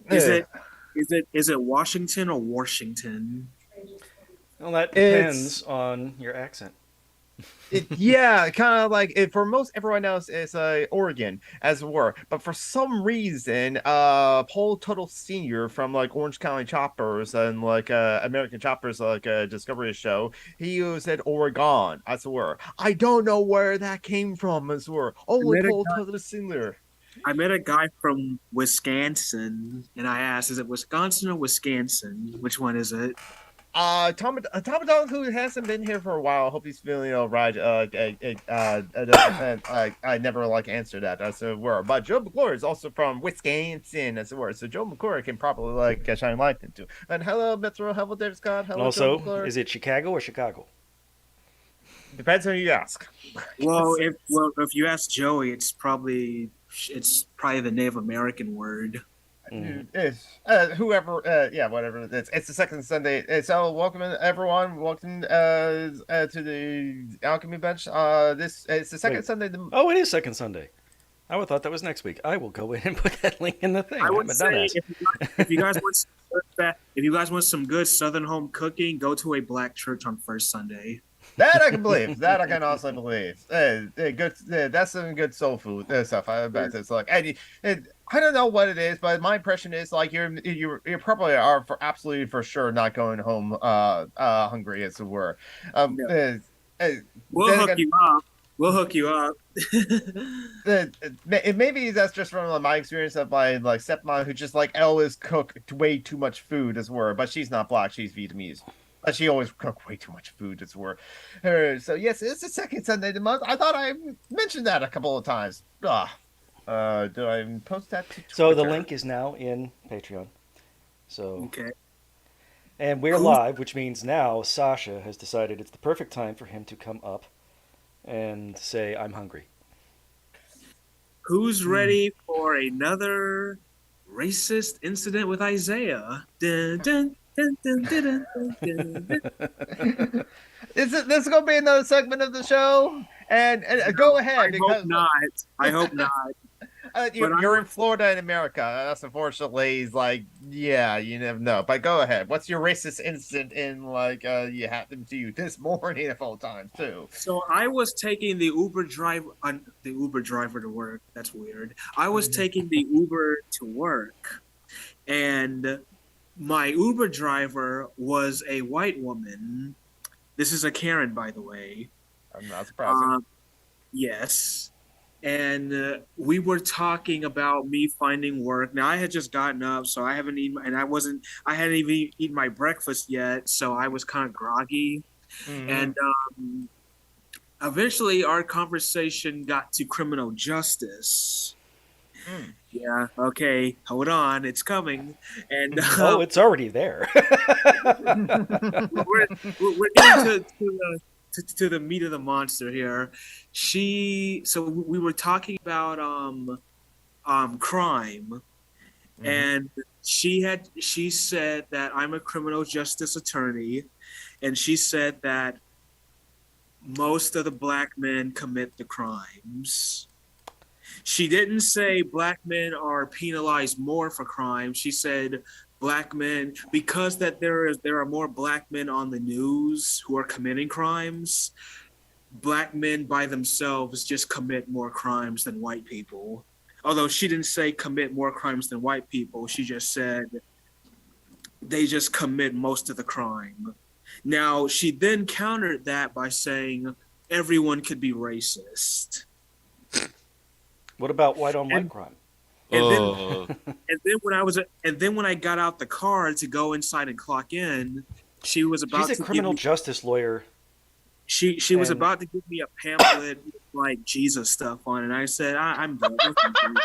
Is Eh, it is it Washington or Washington? Well, that depends It's on your accent. yeah, kind of like it, for most everyone else it's Oregon as it were, but for some reason, Paul Tuttle Senior from like Orange County Choppers and like American Choppers like Discovery show, he said Oregon as it were. I don't know where that came from as it were. I Only met a Paul guy, Tuttle Senior. I met a guy from Wisconsin, and I asked, "Is it Wisconsin or Wisconsin? Which one is it?" Tom Dog, who hasn't been here for a while. I hope he's feeling all right. I never like answer that as it were. But Joe McClure is also from Wisconsin as it were. So Joe McClure can probably like shine light into. And hello, Metro. Hello, Dave Scott. And Hello, Joe also, McClure. is it Chicago or Chicago? Depends on who you ask. If you ask Joey, it's probably the Native American word. Mm. It's, whoever, yeah, whatever. It's the second Sunday. So welcome everyone. Welcome to the Alchemy bench. This it's the second Wait. Sunday. Oh, it is second Sunday. I would have thought that was next week. I will go in and put that link in the thing. I I'm would a say dumbass. if you guys want if you guys want some good Southern home cooking, go to a black church on first Sunday. That I can believe. That I can also believe. Good. That's some good soul food stuff. I bet it's like, I don't know what it is, but my impression is like you probably are for absolutely for sure not going home hungry as it were. Um, No, uh, uh, we'll then hook again, you up. We'll hook you up. maybe that's just from my experience of my like stepmom who just like always cook way too much food as it were, but she's not black, she's Vietnamese. But she always cook way too much food as it were. So yes, it's the second Sunday of the month. I thought I mentioned that a couple of times. Did I post that to So the Twitter? link is now in Patreon. So, Okay. and we're Who's live, which means now Sasha has decided it's the perfect time for him to come up and say, "I'm hungry." who's Hmm. ready for another racist incident with Isaiah? Dun, dun, dun, dun, dun, dun, dun, dun. Is it this is gonna be another segment of the show? And go No, I ahead hope because not. I hope not. But I you're in was Florida in America. That's unfortunately is like, yeah, you never know. But go ahead. What's your racist incident in like you happened to you this morning of all times too? so I was taking the Uber driver to work. That's weird. I was taking the Uber to work, and my Uber driver was a white woman. This is a Karen, by the way. I'm not surprising. Um, yes. And we were talking about me finding work. Now I had just gotten up, so I haven't eaten, and I hadn't even eaten my breakfast yet, so I was kind of groggy. Hmm. And eventually, our conversation got to criminal justice. Mm. Yeah, okay, hold on, it's coming. And Oh, it's already there. we're, we're getting to the meat of the monster here. So we were talking about crime, Hmm. and she said that I'm a criminal justice attorney, and she said that most of the black men commit the crimes. She didn't say black men are penalized more for crime. She said black men, because that there are more black men on the news who are committing crimes, black men by themselves just commit more crimes than white people. Although she didn't say commit more crimes than white people, she just said they just commit most of the crime. Now, she then countered that by saying everyone could be racist. What about white on white And crime? and then Uh, and then when I got out the car to go inside and clock in, she was She's about a to give criminal me justice lawyer, she was and about to give me a pamphlet with like Jesus stuff on it. And I said, I'm done. No, thank you.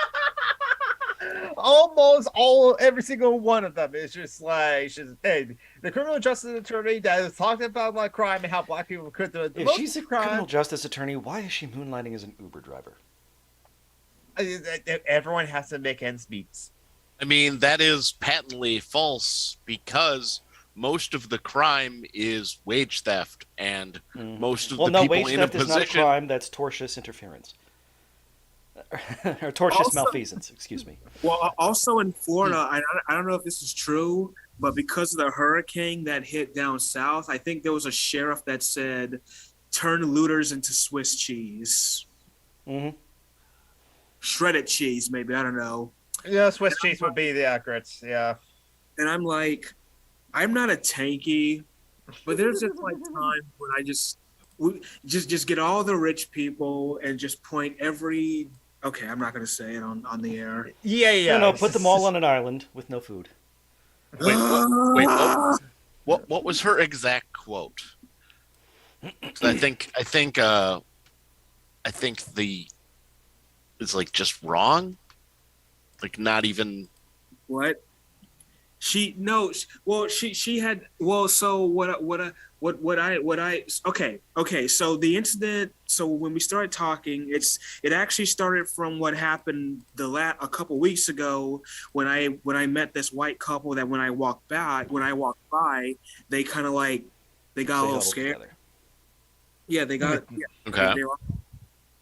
Almost all every single one of them is just like she's hey, the criminal justice attorney that is talking about like crime and how black people could do the if most she's a criminal crime. justice attorney, why is she moonlighting as an Uber driver? Everyone has to make ends meet. I mean, that is patently false because most of the crime is wage theft, and Mm. most of Well, the no, people wage in a theft is not a position. crime. That's tortious interference. or tortious Also- malfeasance. Excuse me. Well, also in Florida, I don't know if this is true, but because of the hurricane that hit down south, I think there was a sheriff that said, "Turn looters into Swiss cheese, Hmm. shredded cheese, maybe I don't know." Yeah, Swiss cheese would be the accurate. Yeah. And I'm like, I'm not a tanky, but there's just like times when we just get all the rich people and just point every. Okay, I'm not gonna say it on the air. Yeah. No, put them all on an island with no food. Wait, what was her exact quote? 'Cause I think the it's like just wrong, like not even. What? She had so okay, so the incident, so when we started talking, it actually started from what happened a couple weeks ago when I met this white couple that when I walked by, they kind of like they got a little huddled scared. together. Yeah, they got Okay.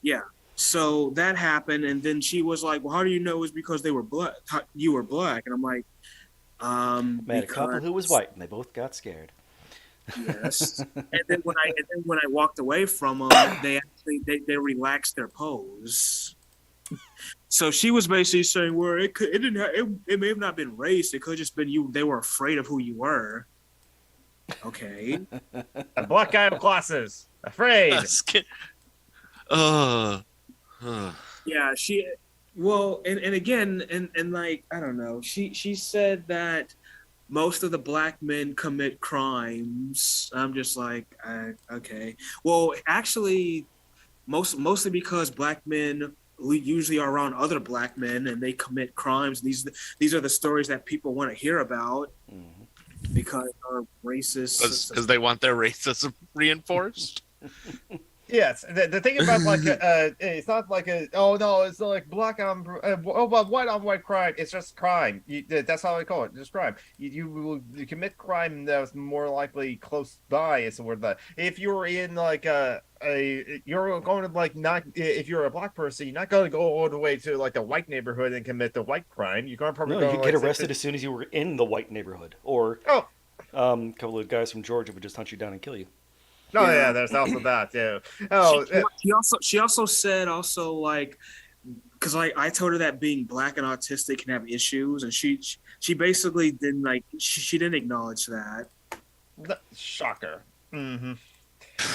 yeah. So that happened, and then she was like, "Well, how do you know it's because they were black? You were black?" And I'm like, Met a couple who was white, and they both got scared. Yes. And then when I walked away from them, they relaxed their pose. So she was basically saying, "Well, it may have not been race. It could have just been you. They were afraid of who you were." Okay. A black guy with glasses. Afraid. Uh, Yeah. And again, and like I don't know. She said that most of the black men commit crimes. I'm just like, okay. Well, actually, mostly because black men usually are around other black men and they commit crimes. These are the stories that people want to hear about because they're racist. because they want their racism reinforced. Yes, the thing about like it's not like oh no, it's not like black on white on white crime. It's just crime. That's how I call it, just crime. You commit crime that's more likely close by. Is the word that if you're in like you're going to like not if you're a black person, you're not going to go all the way to like the white neighborhood and commit the white crime. You're going to probably No, go you'd like, get arrested as soon as you were in the white neighborhood, or Oh. a couple of guys from Georgia would just hunt you down and kill you. No, Yeah. yeah, there's also that too. Oh, She also said like because I told her that being black and autistic can have issues, and she basically didn't like she didn't acknowledge that. shocker. Mm-hmm.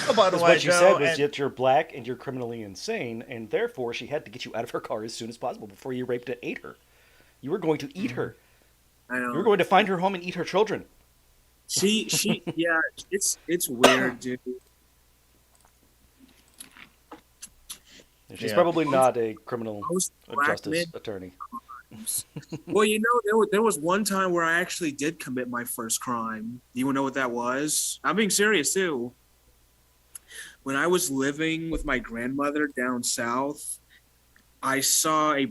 Oh, by the Because way, what she Joe, said was and- that you're black and you're criminally insane, and therefore she had to get you out of her car as soon as possible before you raped and ate her. You were going to eat her. I know. You were going to find her home and eat her children. She yeah, it's weird, dude. And she's Yeah. probably not a criminal Most black justice men. attorney. Well, you know, there was one time where I actually did commit my first crime. You know what that was? I'm being serious too. When I was living with my grandmother down south, I saw a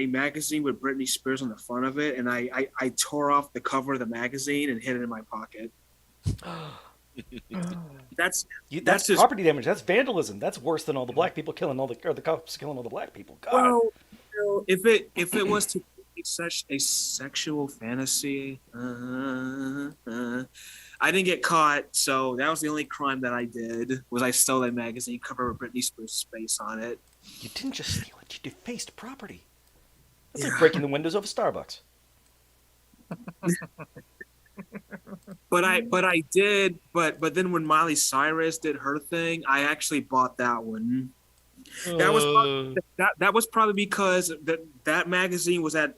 magazine with Britney Spears on the front of it, and I tore off the cover of the magazine and hid it in my pocket. That's That's just- property damage. That's vandalism. That's worse than all the black people killing the cops killing all the black people. God. well, you know, if it was to be such a sexual fantasy, I didn't get caught, so that was the only crime that I did. Was I stole that magazine cover with Britney Spears' face on it? You didn't just steal it. You defaced property. That's Yeah. like breaking the windows of a Starbucks. But I did. But then when Miley Cyrus did her thing, I actually bought that one. That was probably because that magazine was at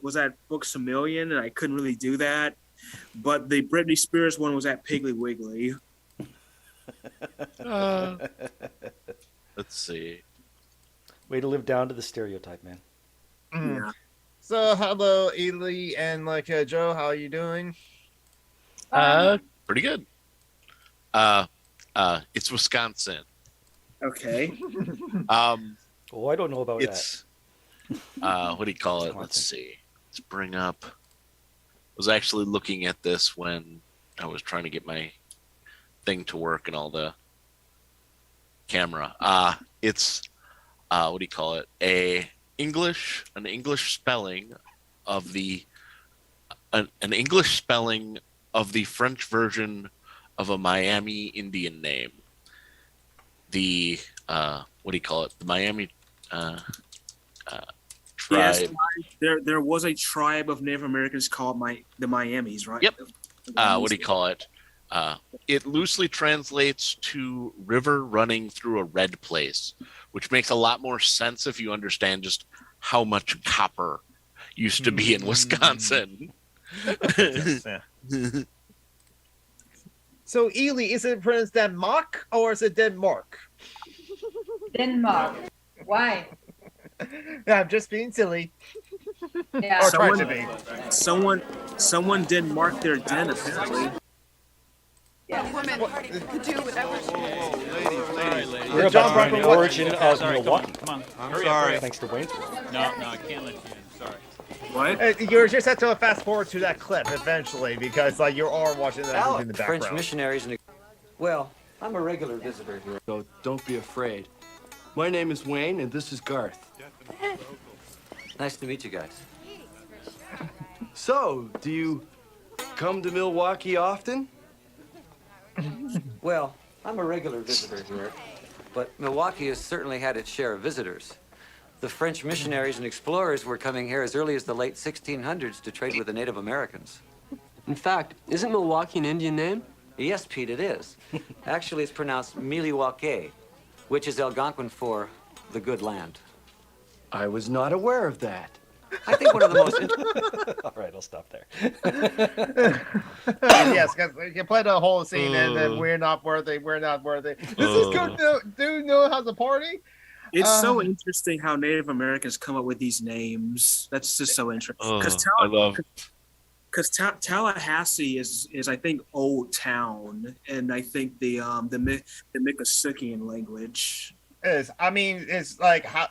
Books a Million, and I couldn't really do that. But the Britney Spears one was at Piggly Wiggly. Let's see. Way to live down to the stereotype, man. Mhm. Yeah. So, hello, Ely and like Joe. How are you doing? Pretty good. It's Wisconsin. Okay. Oh, I don't know about It's what do you call it? Wisconsin. Let's see. Let's bring up. I was actually looking at this when I was trying to get my thing to work and all the camera. It's what do you call it? An English spelling of an English spelling of the French version of a Miami Indian name. The what do you call it? The Miami Yes, tribe. there was a tribe of Native Americans called the Miamis, right? Yep. What do you call it? It loosely translates to river running through a red place, which makes a lot more sense if you understand just how much copper used to be in Wisconsin. Yeah. So, Ely, is it pronounced Denmark or is it Denmark? Denmark. Why? Yeah, I'm just being silly. Yeah. Or trying to be. Someone didn't mark their den apparently. Women could do whatever she wants. We're John about Brockman, the what- origin of Sorry, Milwaukee. come on. I'm Hurry sorry. up. Thanks to Wayne's World. No, I can't let you in. Sorry. What? You're just have to fast forward to that clip eventually because like you are watching that movie in the French background. missionaries and well, I'm a regular visitor here. So don't be afraid. My name is Wayne, and this is Garth. Nice to meet you guys. So, do you come to Milwaukee often? Well, I'm a regular visitor here, but Milwaukee has certainly had its share of visitors. The French missionaries and explorers were coming here as early as the late 1600s to trade with the Native Americans. In fact, isn't Milwaukee an Indian name? Yes, Pete, it is. Actually, it's pronounced Miliwake, which is Algonquin for the good land. I was not aware of that. I think one of the most All right, I'll stop there. Yes, because you play the whole scene and then we're not worthy. This is good. Do you know how to party? It's so interesting how Native Americans come up with these names. That's just so interesting. I love. Because Tallahassee is I think Old Town, and I think the Miccosukkian language. I mean, it's like how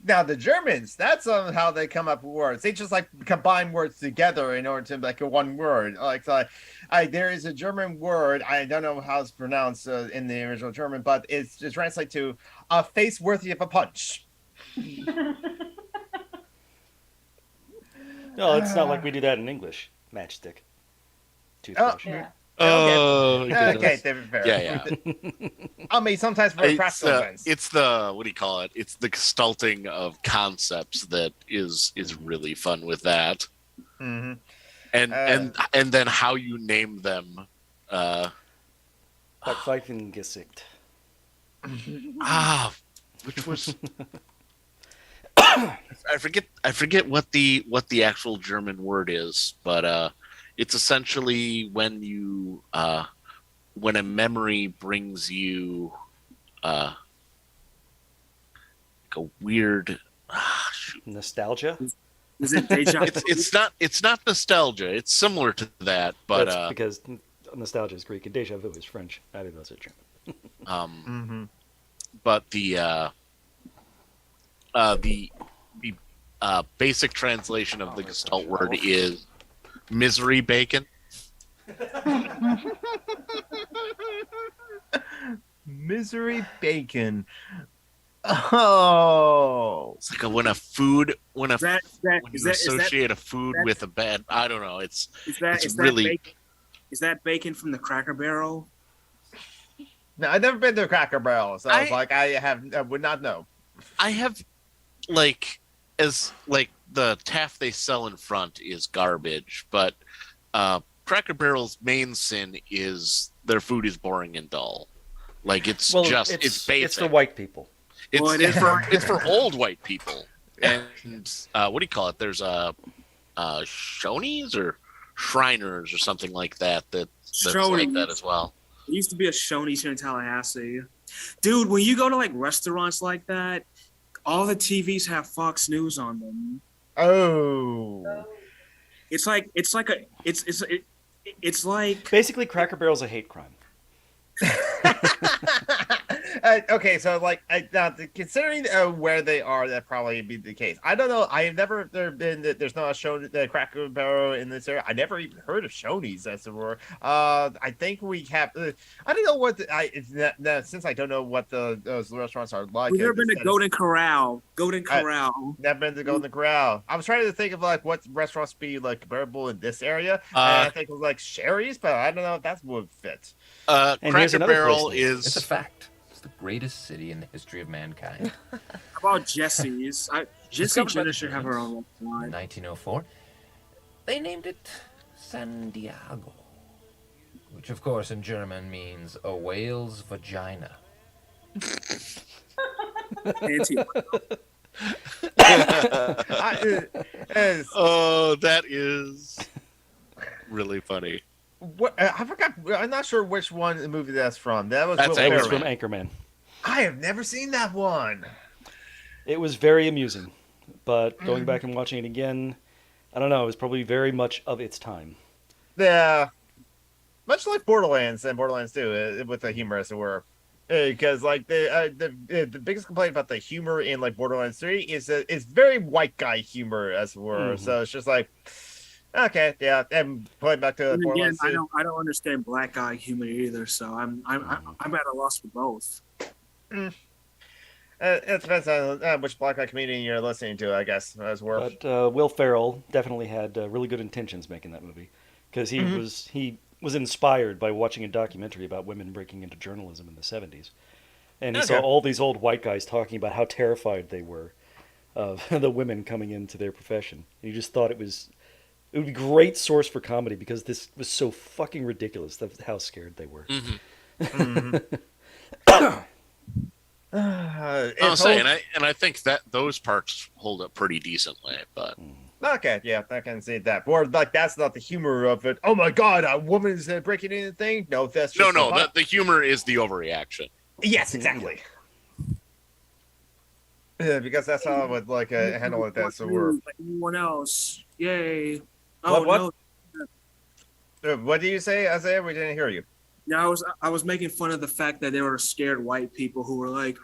now the Germans. That's how they come up with words. They just like combine words together in order to make a one word. There is a German word. I don't know how it's pronounced in the original German, but it translates to a face worthy of a punch. No, it's not like we do that in English. Matchstick. Toothbrush. Yeah. Okay, fair. Yeah. I mean, sometimes for practical sense. It's the what do you call it? It's the gestalting of concepts that is really fun with that, Mm-hmm. and then how you name them. Pfeifengesicht. Which was I forget what the actual German word is, but it's essentially when you when a memory brings you like a weird Nostalgia? Is it deja? it's not nostalgia. It's similar to that, but That's because nostalgia is Greek and deja vu is French. Neither of those are German. but the basic translation of the Gestalt word is misery bacon. Misery bacon. Oh, It's like when a food when Is that associate a food with a bad. I don't know. It's really bacon? Is that bacon from the Cracker Barrel? no, I've never been to a Cracker Barrel, so I would not know. I have as the taff they sell in front is garbage, but Cracker Barrel's main sin is their food is boring and dull. It's basic. It's for white people. It's for old white people. And what do you call it? There's Shoney's or Shriners or something like that. That's like that as well. There used to be a Shoney's here in Tallahassee. Dude, when you go to restaurants like that, all the TVs have Fox News on them. Oh, It's like Basically, Cracker Barrel's a hate crime. Okay, so like, considering where they are, that probably be the case. I don't know. I have never there's not a show the Cracker Barrel in this area. I never even heard of Shoney's, as it were. I think we have. I don't know what since I don't know what those restaurants are like. We've never been to Golden Corral. Golden Corral. Never been to Golden Corral. I was trying to think of like what restaurants be like comparable in this area. And I think it was like Sherry's, but I don't know if that would fit. here's Cracker another Barrel place. It's a is fact. It's the greatest city in the history of mankind. How about Jesse's? Jessie Discovered by Jenner the should have her own Germans in restaurant. 1904. They named it San Diego, which of course in German means a whale's vagina. Oh, that is really funny. What I forgot. I'm not sure which one the movie that's from. That was That's Will That was Ferrell. from Anchorman. I have never seen that one. It was very amusing, but going back and watching it again, I don't know. It was probably very much of its time. Yeah, much like Borderlands and Borderlands 2, with the humor, as it were. Because like the biggest complaint about the humor in like Borderlands 3 is that it's very white guy humor, as it were. So it's just like, okay, yeah. And playing back to And again, Borderlands 2. I don't understand black guy humor either, so I'm at a loss for both. It depends on which black guy comedian you're listening to, I guess, as it were. But Will Ferrell definitely had really good intentions making that movie, because he was inspired by watching a documentary about women breaking into journalism in the 70s. And he saw all these old white guys talking about how terrified they were of the women coming into their profession. And he just thought it would be a great source for comedy, because this was so fucking ridiculous how scared they were. I'll say, and I think that those parts hold up pretty decently, but Okay, yeah, I can see that. Or like that's not the humor of it. Oh my god, a woman's breaking in the thing. No, that's just the humor is the overreaction. Yes, exactly. Yeah, because that's how I would like handle it. That's the word. Like anyone else? Yay! Oh What? no! What do you say, Isaiah? We didn't hear you. Yeah, I was making fun of the fact that there were scared white people who were like,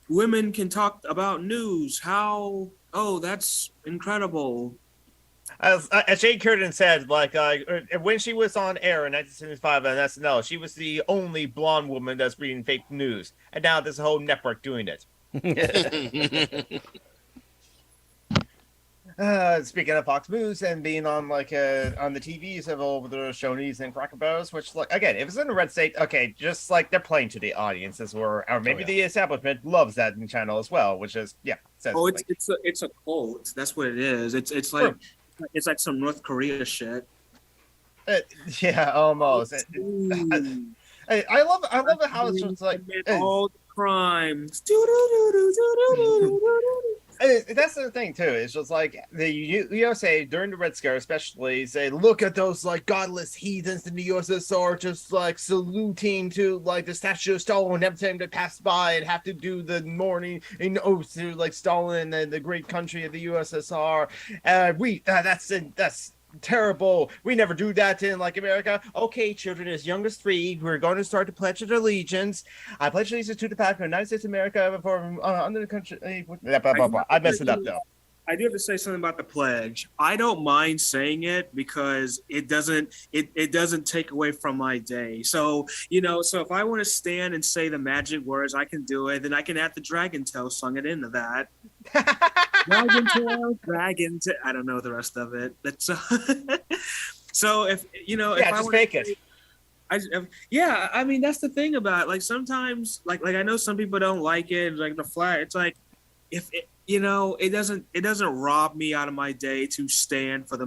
women can talk about news. How? Oh, that's incredible. As Jane Curtin said, like when she was on air in 1975 on SNL, she was the only blonde woman that's reading fake news, and now there's a whole network doing it. Speaking of Fox News and being on like on the TVs of all the Shoney's and Cracker Barrels, which like again, if it's in a red state, okay, just like they're playing to the audience as or maybe the establishment loves that channel as well, which is Oh, it's a cult. That's what it is. It's like it's like some North Korea shit. Yeah, almost. I love it how it's just like all the crimes. That's the thing too. It's just like the USA during the Red Scare, especially say, look at those like godless heathens in the USSR, just like saluting to like the statue of Stalin every time they pass by and have to do the morning in oath to like Stalin and the great country of the USSR. That's terrible. We never do that in like America. Okay, children as young as 3, we're going to start the Pledge of Allegiance. I pledge allegiance to the flag of the United States of America under the country. I messed it up though. I do have to say something about the pledge. I don't mind saying it because it doesn't take away from my day. So so if I want to stand and say the magic words, I can do it. Then I can add the Dragon Tail sung it into that. Dragon Tail, Dragon Tail. I don't know the rest of it. That's so if if I just make it. I mean that's the thing about it. Like sometimes like I know some people don't like it, like the flag. It's like if it, it doesn't rob me out of my day to stand for the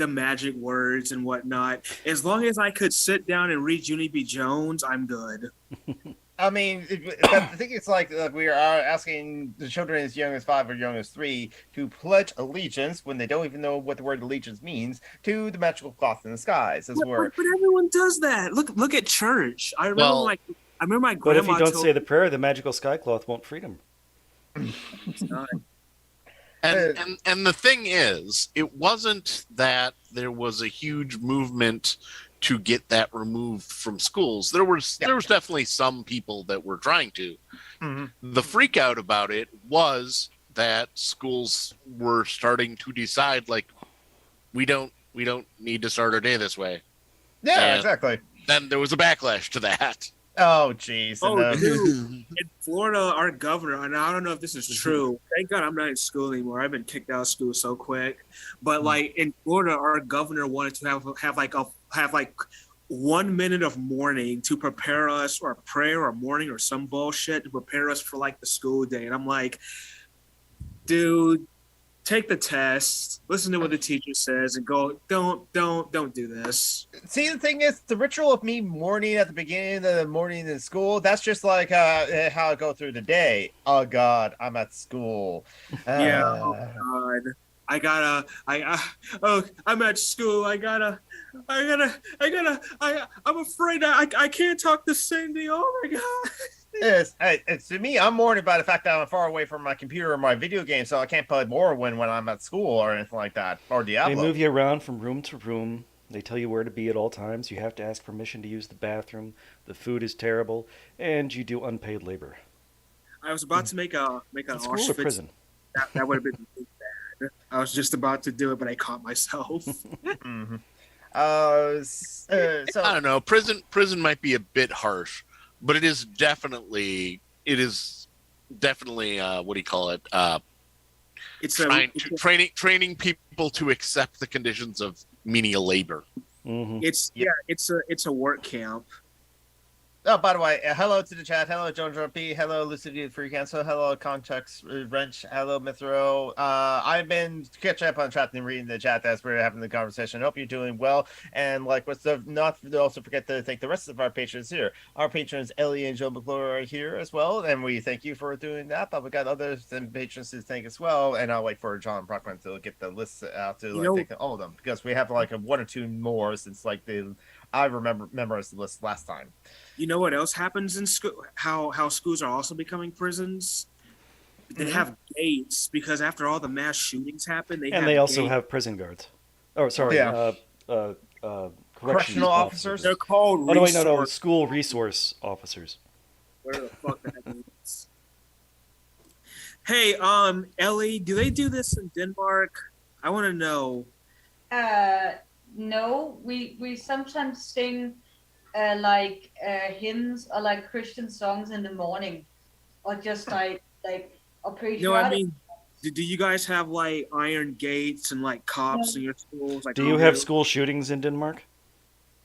magic words and whatnot. As long as I could sit down and read Junie B. Jones, I'm good. I mean, I think it's like we are asking the children as young as 5 or young as 3 to pledge allegiance when they don't even know what the word allegiance means to the magical cloth in the skies. But everyone does that. Look at church. I remember my grandma. But if you don't say the prayer, the magical sky cloth won't freedom. It's not. And the thing is, it wasn't that there was a huge movement to get that removed from schools. There was definitely some people that were trying to. Mm-hmm. The freak out about it was that schools were starting to decide, like, we don't need to start our day this way. Yeah, And exactly. then there was a backlash to that. Oh, jeez. Oh, dude. In Florida, our governor, and I don't know if this is true. Thank God I'm not in school anymore. I've been kicked out of school so quick. But like in Florida, our governor wanted to have like 1 minute of mourning to prepare us, or prayer or morning or some bullshit to prepare us for like the school day. And I'm like, dude, take the test, listen to what the teacher says, and go. Don't do this. See, the thing is, the ritual of me mourning at the beginning of the morning in school, that's just like how I go through the day. Oh God, I'm at school. Yeah. Oh God. I'm at school. I'm afraid I can't talk to Cindy. Oh my God. It's to me, I'm mourning about the fact that I'm far away from my computer or my video game, so I can't play Morrowind when I'm at school or anything like that, or Diablo. They move you around from room to room. They tell you where to be at all times. You have to ask permission to use the bathroom. The food is terrible, and you do unpaid labor. I was about to make an school or Auschwitz. prison? That would have been really bad. I was just about to do it, but I caught myself. Mm-hmm. I don't know. Prison might be a bit harsh, but it is definitely what do you call it? Training people to accept the conditions of menial labor. Mm-hmm. It's a work camp. Oh, by the way, hello to the chat. Hello, Joan P. Hello, Lucidity Free Cancel. Hello, Context Wrench. Hello, Mithro. I've been catching up on chat and reading the chat as we're having the conversation. I hope you're doing well. And like, not also forget to thank the rest of our patrons here. Our patrons, Ellie and Joe McClure, are here as well, and we thank you for doing that. But we got others and patrons to thank as well. And I'll wait for John Brockman to get the list out to thank all of them, because we have like one or two more since like I memorized the list last time. You know what else happens in school? How schools are also becoming prisons? They have gates, because after all the mass shootings happen, they also have prison guards. Oh, sorry. Yeah. Correctional officers. They're called. Oh no, wait, no, school resource officers. Where the fuck that means? Hey, Ellie, do they do this in Denmark? I want to know. No, we sometimes sing hymns or like Christian songs in the morning, or just like or patriotic. No, I mean, do you guys have like iron gates and like cops in your schools? Like, do you have school shootings in Denmark?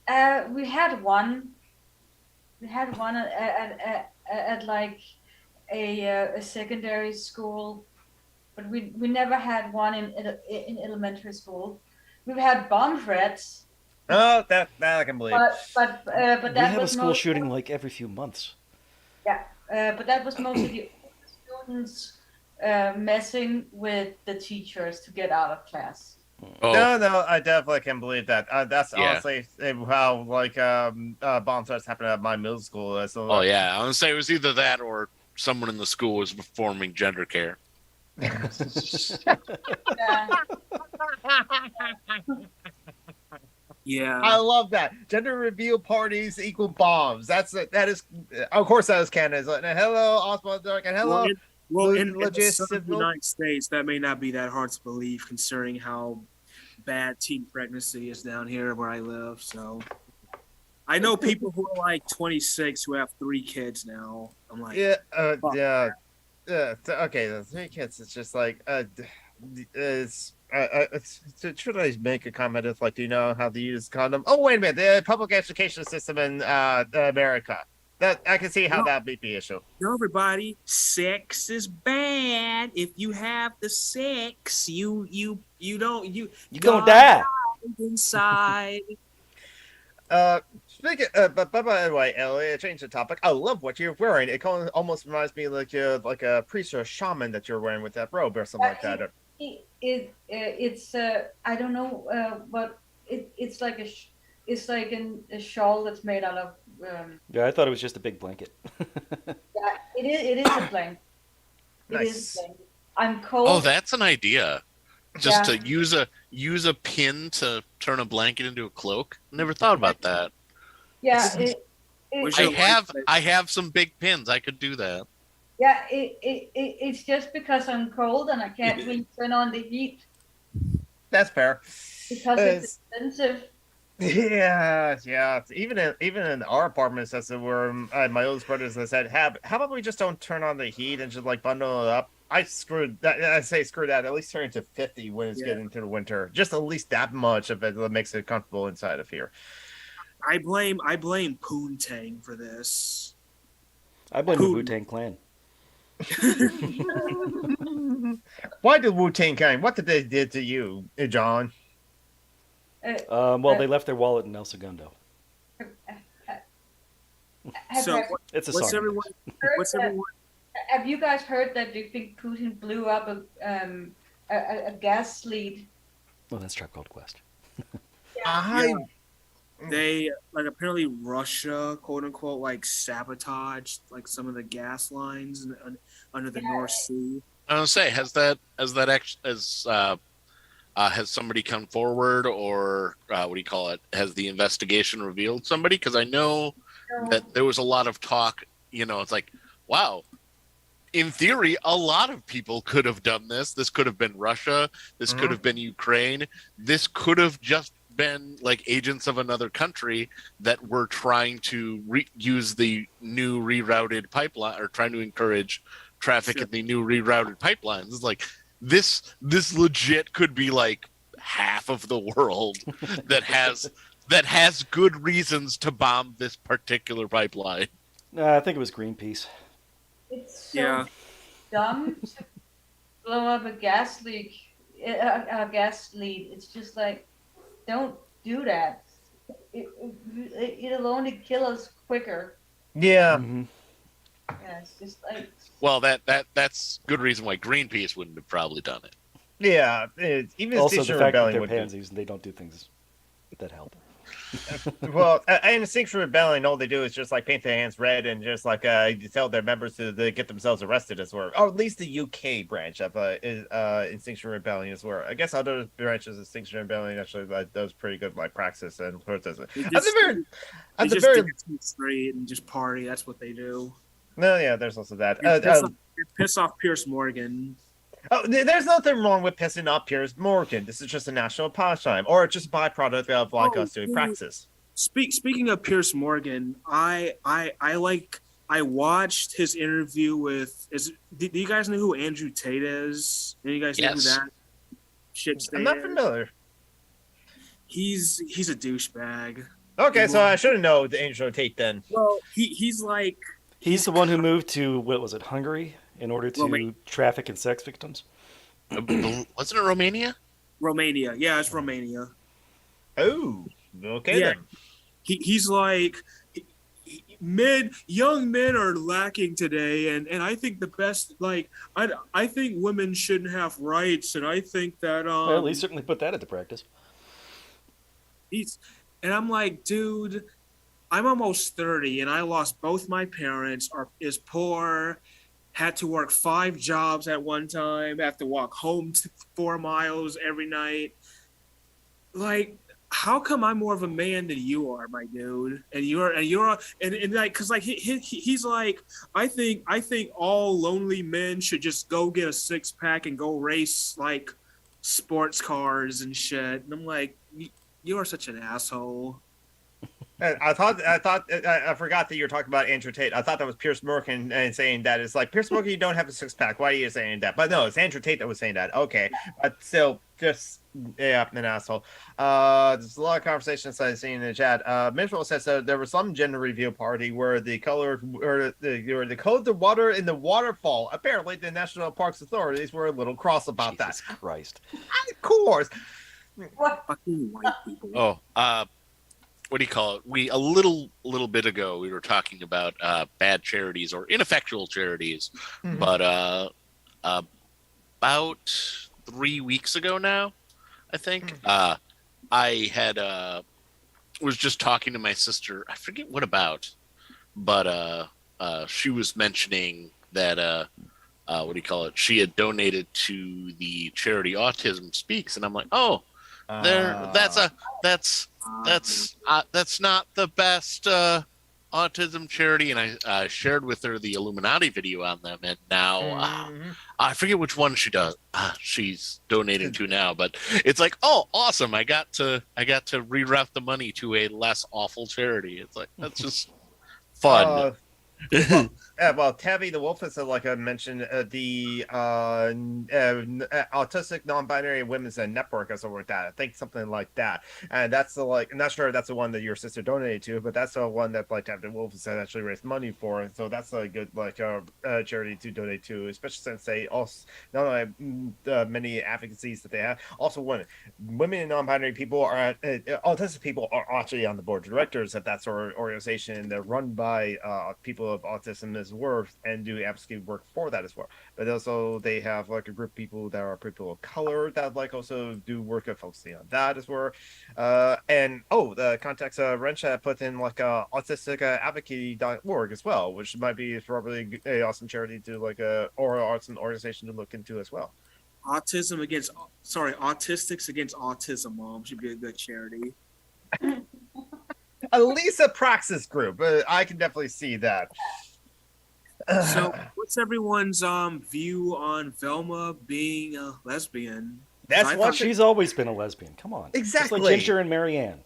We had one. We had one at like a secondary school, but we never had one in elementary school. We've had bomb threats. Oh, that I can believe. But that we have was a school shooting like every few months. Yeah, but that was mostly the students messing with the teachers to get out of class. Oh. No, I definitely can believe that. That's honestly how like bomb threats happened at my middle school. So, I was gonna say it was either that or someone in the school was performing gender care. Yeah, I love that. Gender reveal parties equal bombs. That is, of course, that is canon. Hello, Oswald Dark, and hello. In the United States, that may not be that hard to believe, considering how bad teen pregnancy is down here where I live. So, I know people who are like 26 who have 3 kids now. I'm like, okay, the 3 kids. It's just like, should I make a comment of like, do you know how to use condom? Oh, wait a minute, the public education system in America. That I can see how that would be an issue. Everybody, sex is bad. If you have the sex, you gonna die inside. Speaking, but by the way, Ellie, change the topic. I love what you're wearing. It almost reminds me like a priest or a shaman that you're wearing with that robe or something like that. It's I don't know, but it's like a shawl that's made out of. Yeah, I thought it was just a big blanket. Yeah, it is a blanket. It Nice. is a blanket. I'm cold. Oh, that's an idea. just to use a pin to turn a blanket into a cloak. Never thought about that. Yeah, I have some big pins. I could do that. Yeah, it's just because I'm cold and I can't really turn on the heat That's fair. because it's expensive. Yeah. Even in our apartments, as it were, my oldest brothers, I said, how about we just don't turn on the heat and just like bundle it up? I screwed that. I say screw that. At least turn it to 50 when it's getting into the winter. Just at least that much of it that makes it comfortable inside of here. I blame Poontang for this. I blame the Wu-Tang Clan. Why did Wu-Tang Clan? What did they did to you, John? Well, they left their wallet in El Segundo. So it's a song. Have you guys heard that they think Putin blew up a gas lead? Oh, that's Tribe Called Quest. They apparently Russia, quote unquote, like sabotaged like some of the gas lines under the North Sea. I was gonna say, has somebody come forward, or what do you call it? Has the investigation revealed somebody? Because I know that there was a lot of talk. It's like, wow. In theory, a lot of people could have done this. This could have been Russia. This could have been Ukraine. This could have just been like agents of another country that were trying to use the new rerouted pipeline, or trying to encourage traffic in the new rerouted pipelines. It's like this legit could be like half of the world that has good reasons to bomb this particular pipeline. I think it was Greenpeace. It's so dumb to blow up a gas leak, a gas lead. It's just like, don't do that. It'll only kill us quicker. Yeah. Yeah, it's just like. Well, that's good reason why Greenpeace wouldn't have probably done it. Yeah, even also Extinction the fact that Rebellion they're pansies and they don't do things that help. Well, in Extinction Rebellion, all they do is just like paint their hands red and just like tell their members to get themselves arrested as well. Or at least the UK branch of Extinction Rebellion is where I guess other branches of Extinction Rebellion actually does pretty good like praxis and protest. At the very straight and just party. That's what they do. No, yeah, there's also that. Piss off Pierce Morgan. Oh, there's nothing wrong with pissing off Piers Morgan. This is just a national pastime, or just a byproduct of like us doing praxis. Speaking of Pierce Morgan, I watched his interview with. Do you guys know who Andrew Tate is? Do you guys know who that shit's? I'm not familiar. He's a douchebag. Okay, so I should know the Andrew Tate then. Well, he's like. He's the one who moved to, what was it, Hungary, in order to traffic in sex victims? Wasn't it Romania? Romania. Yeah, it's Romania. Oh, okay then. He's like, young men are lacking today, and I think the best, like, I think women shouldn't have rights, and I think that... well, at least certainly put that into practice. And I'm like, dude... I'm almost 30 and I lost both my parents, is poor, had to work 5 jobs at one time, have to walk home 4 miles every night. Like, how come I'm more of a man than you are, my dude? And you're like, cause like he's like, I think all lonely men should just go get a 6-pack and go race like sports cars and shit. And I'm like, you are such an asshole. I forgot that you were talking about Andrew Tate. I thought that was Pierce Morgan and saying that. It's like, Pierce Morgan, you don't have a 6-pack. Why are you saying that? But no, it's Andrew Tate that was saying that. Okay. But still, just, yeah, an asshole. There's a lot of conversations I've seen in the chat. Mitchell says there was some gender reveal party where the color, or the code the water in the waterfall. Apparently, the National Parks Authorities were a little cross about Jesus Christ. Of course. What? Fucking white people. Oh, what do you call it? A little bit ago we were talking about bad charities or ineffectual charities, but about 3 weeks ago now, I think, I had was just talking to my sister. I forget what about, but she was mentioning that what do you call it? She had donated to the charity Autism Speaks, and I'm like, oh, that's not the best autism charity. And I shared with her the Illuminati video on them, and now I forget which one she's donating to now, but it's like, oh, awesome! I got to reroute the money to a less awful charity. It's like, that's just fun. Well, Tabby the Wolf is like I mentioned, the Autistic Non-Binary Women's Network or something like that. I think something like that. And that's the I'm not sure if that's the one that your sister donated to, but that's the one that like Tabby the Wolf has actually raised money for. And so that's a good charity to donate to, especially since they also not only many advocacies that they have, also women and non-binary people are autistic people are actually on the board of directors of that sort of organization. They're run by people of autism as well, and do advocacy work for that as well. But also they have like a group of people that are people of color that like also do work of focusing on that as well. And the context Wrench put in like autistic advocacy.org as well, which might be probably a awesome charity to like or awesome organization to look into as well. Autistics Against Autism, Mom should be a good charity. At least a praxis group. I can definitely see that. So, what's everyone's view on Velma being a lesbian? That's what she's always been a lesbian. Come on, exactly. Just like Ginger and Marianne.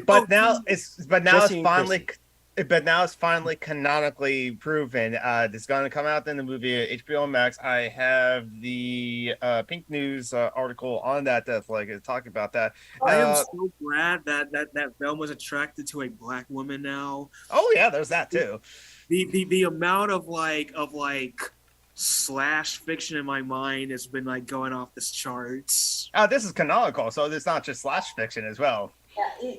But now it's finally canonically proven. It's going to come out in the movie HBO Max. I have the Pink News article on that that's like talking about that. I am so glad that Velma's attracted to a black woman now. Oh yeah, there's that too. The amount of slash fiction in my mind has been like going off the charts. This is canonical, so it's not just slash fiction as well. Yeah,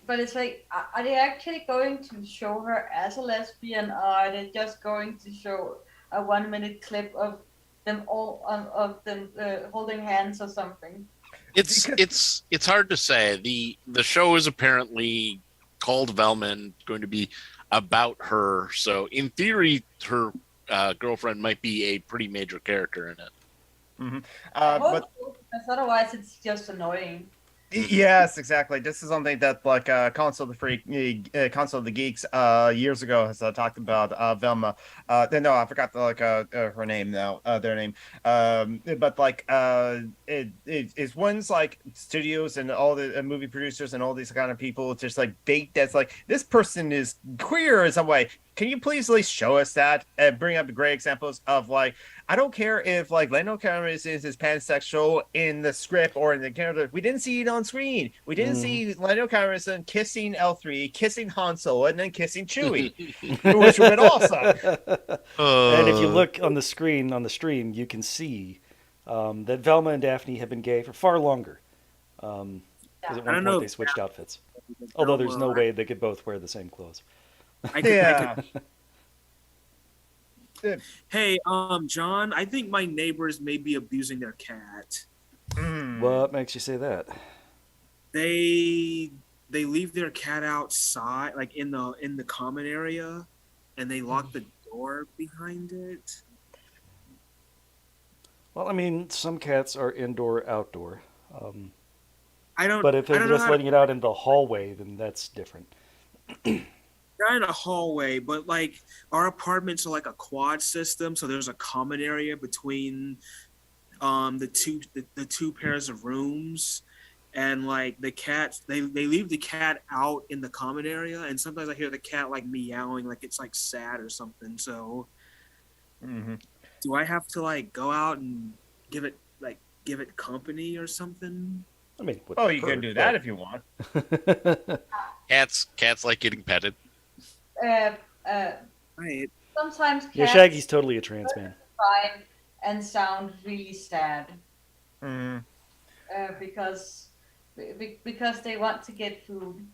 but it's like, are they actually going to show her as a lesbian, or are they just going to show a 1-minute clip of them all holding hands or something? It's hard to say. The show is apparently called Velma and going to be about her. So in theory, her girlfriend might be a pretty major character in it. Mm-hmm. But because otherwise it's just annoying. Yes, exactly. This is something that like Console of the Geeks years ago has talked about Velma. No, I forgot her name now. Their name. But like it's one's like studios and all the movie producers and all these kind of people just like bait that's like this person is queer in some way. Can you please at least show us that and bring up great examples of like, I don't care if like Lando Calrissian is pansexual in the script or in the character. We didn't see it on screen. We didn't see Lando Calrissian kissing L3, kissing Han Solo, and then kissing Chewie, which would have been awesome. And if you look on the screen on the stream, you can see that Velma and Daphne have been gay for far longer. Because at one point they switched outfits. Although there's no way they could both wear the same clothes. Hey, John, I think my neighbors may be abusing their cat. What makes you say that? They leave their cat outside, like in the common area, and they lock the door behind it. Well, I mean, some cats are indoor, outdoor. I But if they're just letting it out in the hallway, then that's different. They're in a hallway, but like our apartments are like a quad system, so there's a common area between the two pairs of rooms, and like the cats they leave the cat out in the common area, and sometimes I hear the cat like meowing like it's like sad or something. So do I have to like go out and give it company or something? I mean, you can do that if you want. Cats like getting petted. Right. Sometimes cats Shaggy's totally a trans man. cry and sound really sad. Because they want to get food.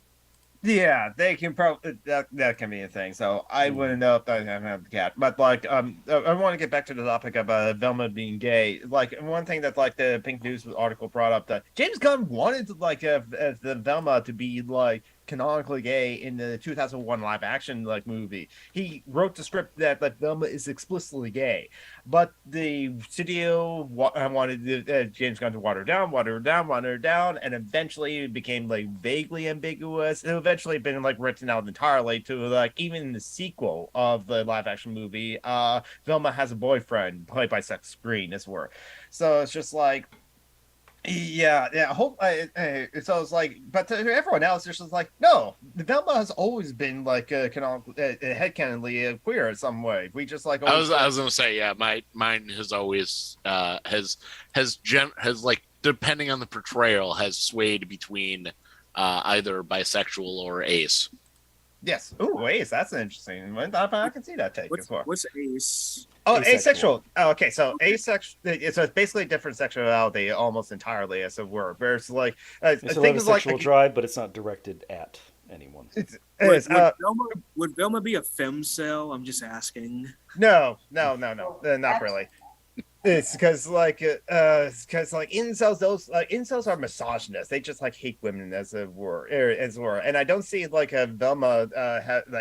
Yeah, they can probably that can be a thing. So I wouldn't know if I have the cat, but like I want to get back to the topic of Velma being gay. Like one thing that like the Pink News article brought up that James Gunn wanted to like the Velma to be like canonically gay in the 2001 live action like movie. He wrote the script that like Velma is explicitly gay, but the studio wanted James Gunn to water it down, and eventually it became like vaguely ambiguous. It eventually been like written out entirely to like even in the sequel of the live action movie, Velma has a boyfriend played by Seth Green as well. So it's just like yeah. So it's like, but to everyone else, it's just like, no, Velma has always been like canonical, headcanonly queer in some way. We just like I always. was gonna say, yeah, mine has always has like, depending on the portrayal, has swayed between either bisexual or ace. Yes. Oh, ace. That's an interesting one. I can see that take as well. What's ace? Oh, asexual. Oh, okay, so asexual. So it's basically a different sexuality almost entirely, as it were. Whereas like It's a sexual drive, but it's not directed at anyone. Would Velma be a femcel? I'm just asking. No, not really. It's because incels, those incels are misogynists. They just like hate women as it were, and I don't see like a Velma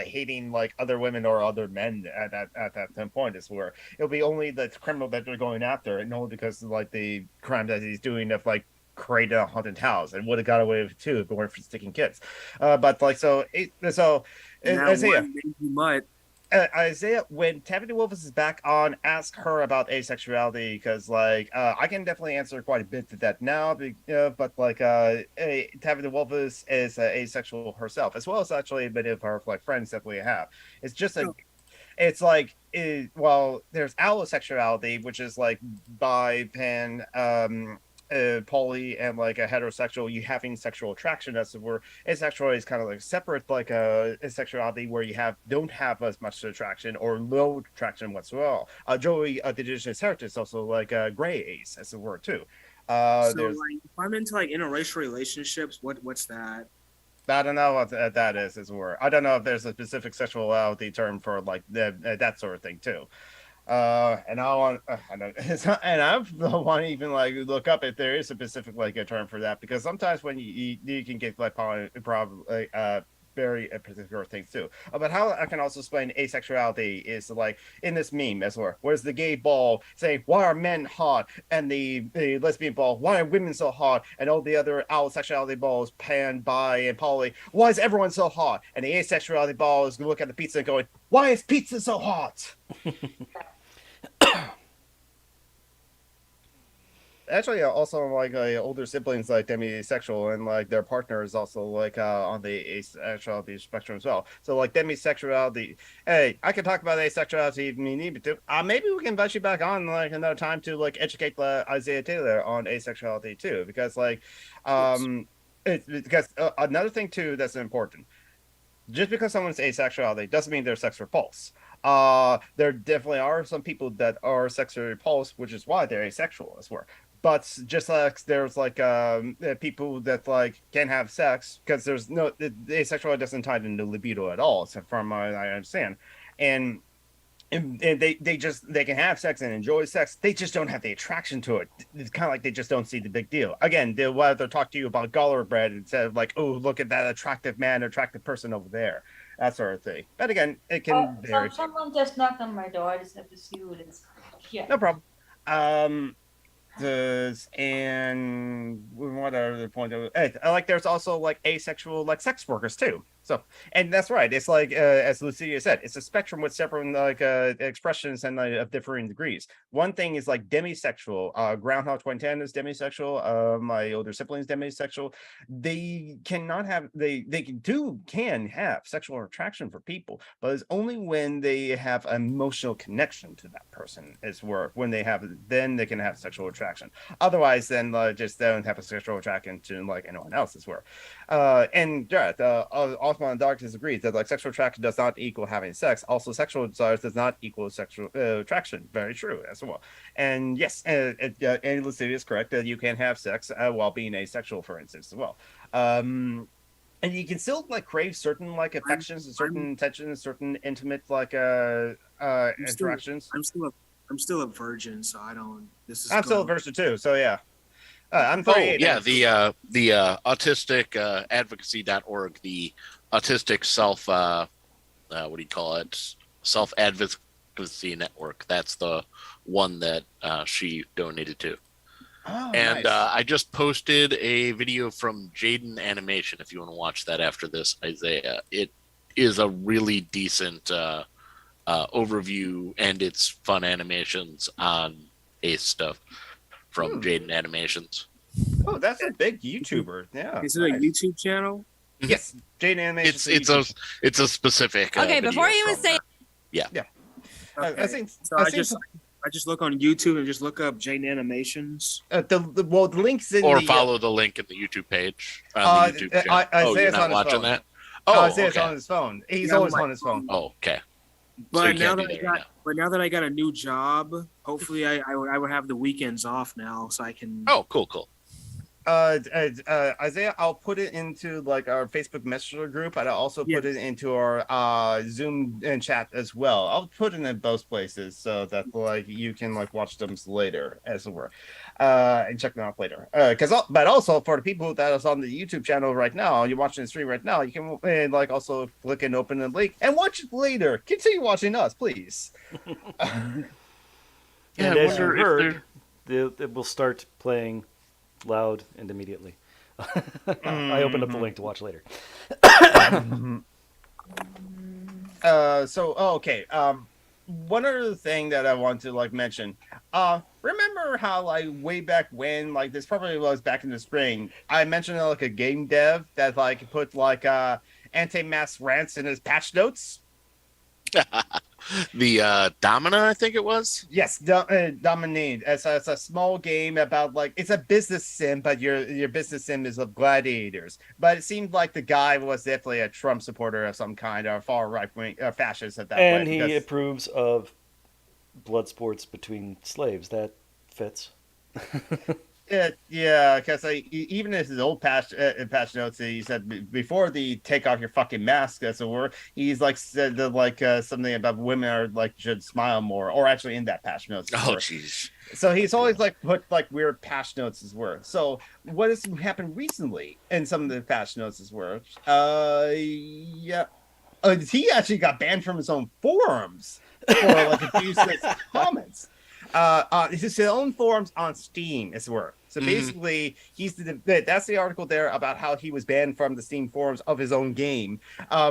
hating like other women or other men at that point as were. It'll be only the criminal that they're going after, and only because of like the crime that he's doing of like created a haunted house and would have got away with it too if it weren't for sticking kids. But like Isaiah, you might. Isaiah, when Taffy Wolfus is back on, ask her about asexuality because, like, I can definitely answer quite a bit to that now. But like, Taffy Wolfus is asexual herself, as well as actually a bit of her like friends that we have. It's just it's like, well, there's allosexuality, which is like bi, pan, poly, and like a heterosexual, you having sexual attraction, as it were. Asexual is kind of like separate, like a sexuality where you don't have as much attraction or low attraction whatsoever. Joey, the indigenous heritage, is also like a gray ace, as it were, too. So like, if I'm into like interracial relationships, what's that? I don't know what that is, as it were. I don't know if there's a specific sexuality term for like that sort of thing too. And I don't want to even like look up if there is a specific like a term for that, because sometimes when you can get like probably very particular things too. But how I can also explain asexuality is like in this meme as well. Where's the gay ball saying, "Why are men hot?" and the lesbian ball, "Why are women so hot?" and all the other allosexuality balls, pan, bi, and poly, "Why is everyone so hot?" and the asexuality ball is look at the pizza and going, "Why is pizza so hot?" Actually, also like older siblings like demisexual, and like their partner is also like on the asexuality spectrum as well. So like demisexuality, hey, I can talk about asexuality if you need me to. Maybe we can invite you back on like another time to like educate Isaiah Taylor on asexuality too, because like another thing too that's important. Just because someone's asexuality doesn't mean they're sex repulsed. There definitely are some people that are sexually repulsed, which is why they're asexual as well. But just like there's like people that like can have sex because there's no the asexuality doesn't tie into libido at all, so from what I understand, and they can have sex and enjoy sex. They just don't have the attraction to it. It's kind of like they just don't see the big deal. Again, they'll rather talk to you about Galler bread instead of like, oh, look at that attractive man, attractive person over there, that sort of thing. But again, it can vary. Someone just knocked on my door. I just have to see who it is. Yeah. No problem. And what other point? Like there's also like asexual like sex workers too. So, and that's right. It's like as Lucia said, it's a spectrum with several like expressions and of differing degrees. One thing is like demisexual. Groundhog 2010 is demisexual. My older siblings demisexual. They cannot have can have sexual attraction for people, but it's only when they have emotional connection to that person is where when they have then they can have sexual attraction. Otherwise, then just don't have a sexual attraction to like anyone else as well. And yeah, Osman Dark disagrees that like sexual attraction does not equal having sex. Also, sexual desires does not equal sexual attraction. Very true as well. And yes, and Lucia is correct that you can have sex while being asexual, for instance, as well. And you can still like crave certain like affections and certain intentions, certain intimate like interactions. I'm still a virgin, so I don't. I'm still a virgin too, so yeah. I'm Oh 38. yeah, the autistic advocacy.org, the autistic self what do you call it? Self advocacy network. That's the one that she donated to. Oh, And nice. I just posted a video from Jaden Animation. If you want to watch that after this, Isaiah, it is a really decent overview, and it's fun animations on Ace stuff from Jaden Animations. Oh, that's a big YouTuber. Yeah. Is it a YouTube channel? Yes, Jane Animation. It's a specific. Okay, before you even say. Yeah. Okay. I think. So I just look on YouTube and just look up Jane Animations. The links in or the, follow the link in the YouTube page on the YouTube channel. Oh, you're not watching that? Oh, Isaiah's on his phone. He's always on his phone. Oh, okay. But now that I got a new job, hopefully I would have the weekends off now, so I can. Oh, cool. Isaiah, I'll put it into like our Facebook Messenger group, and I'll also put it into our Zoom and chat as well. I'll put it in both places so that like you can like watch them later, as it were, and check them out later. But also for the people that is on the YouTube channel right now, you're watching the stream right now, you can like also click and open the link and watch it later. Continue watching us, please. And as you heard, it will start playing loud and immediately. I opened up the link to watch later. Okay. One other thing that I want to like mention. Remember how like way back when, like this probably was back in the spring, I mentioned like a game dev that like put like anti-mass rants in his patch notes. The Domina, I think it was. Yes, Dominate. It's a small game about like it's a business sim, but your business sim is of gladiators. But it seemed like the guy was definitely a Trump supporter of some kind, or far right wing fascist at that point. And he approves of blood sports between slaves. That fits. Yeah, because even in his old patch notes, he said before the take off your fucking mask, as it were, he's like said that, like something about women are like should smile more, or actually in that patch notes. Oh, jeez. So he's always like put like weird patch notes as were. So what has happened recently in some of the patch notes as were? He actually got banned from his own forums for like abusive comments. His own forums on Steam, as it were. So basically, that's the article there about how he was banned from the Steam forums of his own game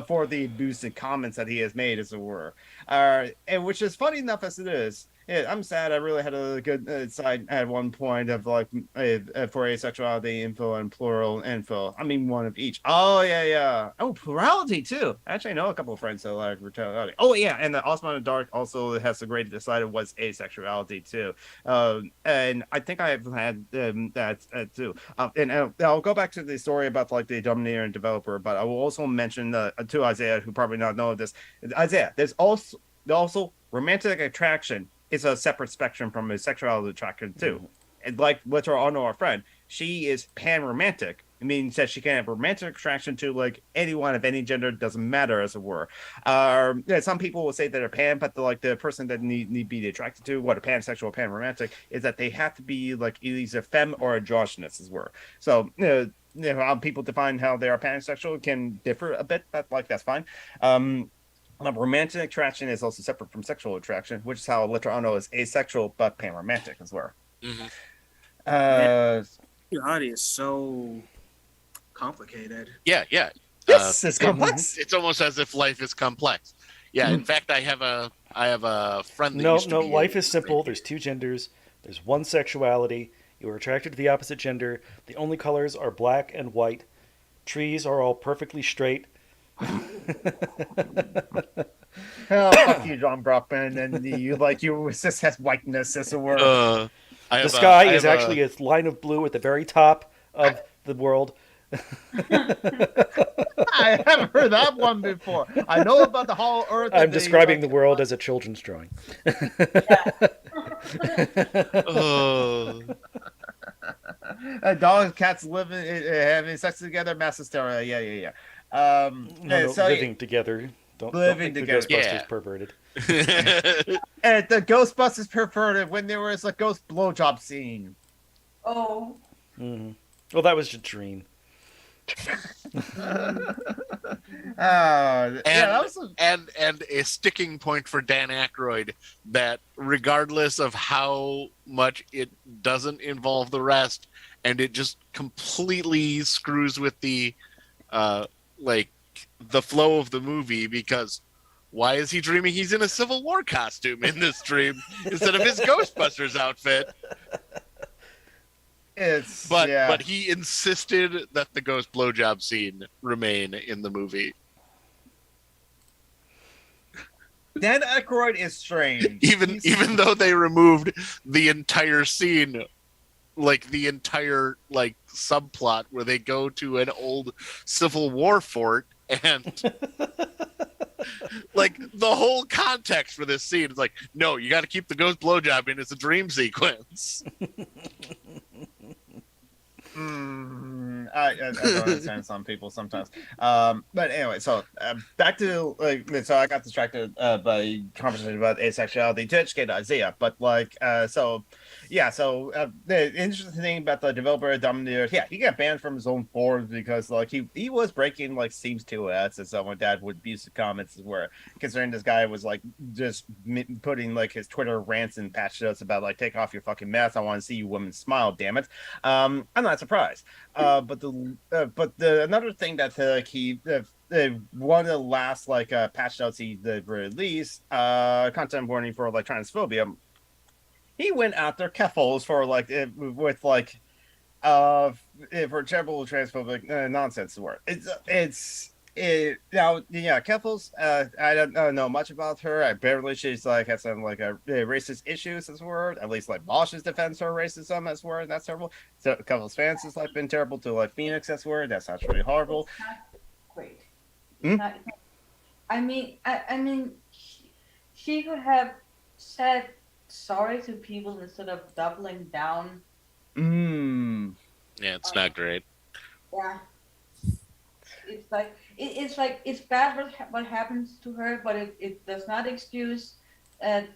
for the abusive comments that he has made, as it were. And which is funny enough as it is. Yeah, I'm sad. I really had a good side at one point of like for asexuality info and plural info. I mean, one of each. Oh yeah. Oh, plurality too. Actually, I know a couple of friends that like plurality. Oh yeah, and the Osman in the Dark also has a great decided was asexuality too. And I think I have had that too. And I'll go back to the story about like the dominator and developer, but I will also mention to Isaiah, who probably not know this. Isaiah, there's also romantic attraction. Is a separate spectrum from his sexuality attraction too. And like Litra Ono, our friend, she is pan-romantic. It means that she can have romantic attraction to like anyone of any gender, doesn't matter, as it were. Some people will say that they're pan, but the person that need be attracted to, what a pansexual, pan-romantic, is that they have to be like either femme or androgynous, as it were. So how people define how they are pansexual can differ a bit, but like that's fine. Romantic attraction is also separate from sexual attraction, which is how Litra Ono is asexual but pan-romantic as well. God is so complicated. Yeah. Yes, it's complex. It's almost as if life is complex. Yeah, in fact, I have a friend that No, used to be life is simple. There's two genders. There's one sexuality. You are attracted to the opposite gender. The only colors are black and white. Trees are all perfectly straight. Fuck you, John Brockman, and you just has whiteness, as it were. The sky is actually a line of blue at the very top of the world. I haven't heard that one before. I know about the whole Earth. I'm describing the world as a children's drawing. Dogs, cats living, having sex together, mass hysteria. Yeah. Living together. Don't think together. The Ghostbusters perverted. And the Ghostbusters perverted when there was a ghost blowjob scene. Oh. Mm-hmm. Well, that was a dream. Yeah, that was and a sticking point for Dan Aykroyd that regardless of how much it doesn't involve the rest, and it just completely screws with the like the flow of the movie, because why is he dreaming he's in a Civil War costume in this dream instead of his Ghostbusters outfit? But he insisted that the ghost blowjob scene remain in the movie. Dan Aykroyd is strange. Even though they removed the entire scene, like the entire like subplot where they go to an old Civil War fort, and like the whole context for this scene is like, no, you got to keep the ghost blowjob in. It's a dream sequence. I don't understand some people sometimes. But anyway, so back to so I got distracted by conversation about asexuality to educate Isaiah. But the interesting thing about the developer Dominator, he got banned from his own forums because he was breaking Steam's TOS, and someone that would abusive comments where considering this guy was just putting his Twitter rants and patch notes about take off your fucking mask. I want to see you women smile, damn it. I'm not surprised. But the another thing that one of the last patch notes he released, content warning for transphobia. He went after Keffels for for terrible transphobic nonsense word. Keffels, I don't know much about her. I barely, she's has some racist issues as word. At least Bosch's defense her racism as word. That's terrible. So Keffels fans has been terrible to Phoenix as word. That's actually horrible. Great. Hmm? I mean, she could have said sorry to people instead of doubling down. Yeah, it's not great. Yeah. It's bad what happens to her, but it does not excuse that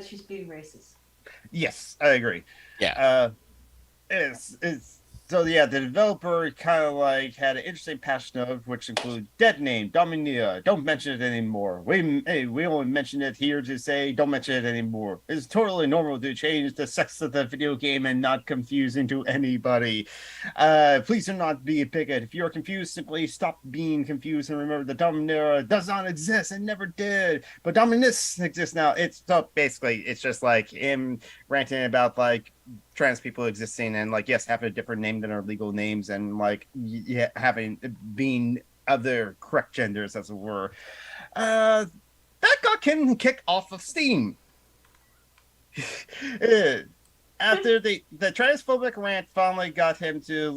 she's being racist. Yes, I agree. Yeah. So the developer kind of had an interesting patch note, which include dead name, Dominia, don't mention it anymore. We only mention it here to say don't mention it anymore. It's totally normal to change the sex of the video game and not confusing to anybody. Please do not be a bigot. If you're confused, simply stop being confused and remember that Dominia does not exist and never did. But Dominus exists now. It's just him ranting about trans people existing and yes, having a different name than our legal names and being other correct genders as it were. That got him kicked off of Steam. After the transphobic rant finally got him to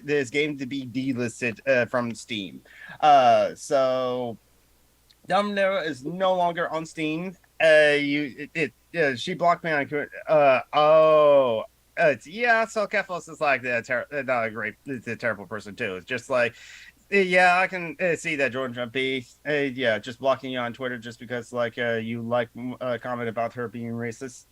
his game to be delisted from Steam. So Dominator is no longer on Steam. She blocked me on so Keffels is not a great, it's a terrible person too. It's just I can see that Jordan Trump just blocking you on Twitter just because you comment about her being racist.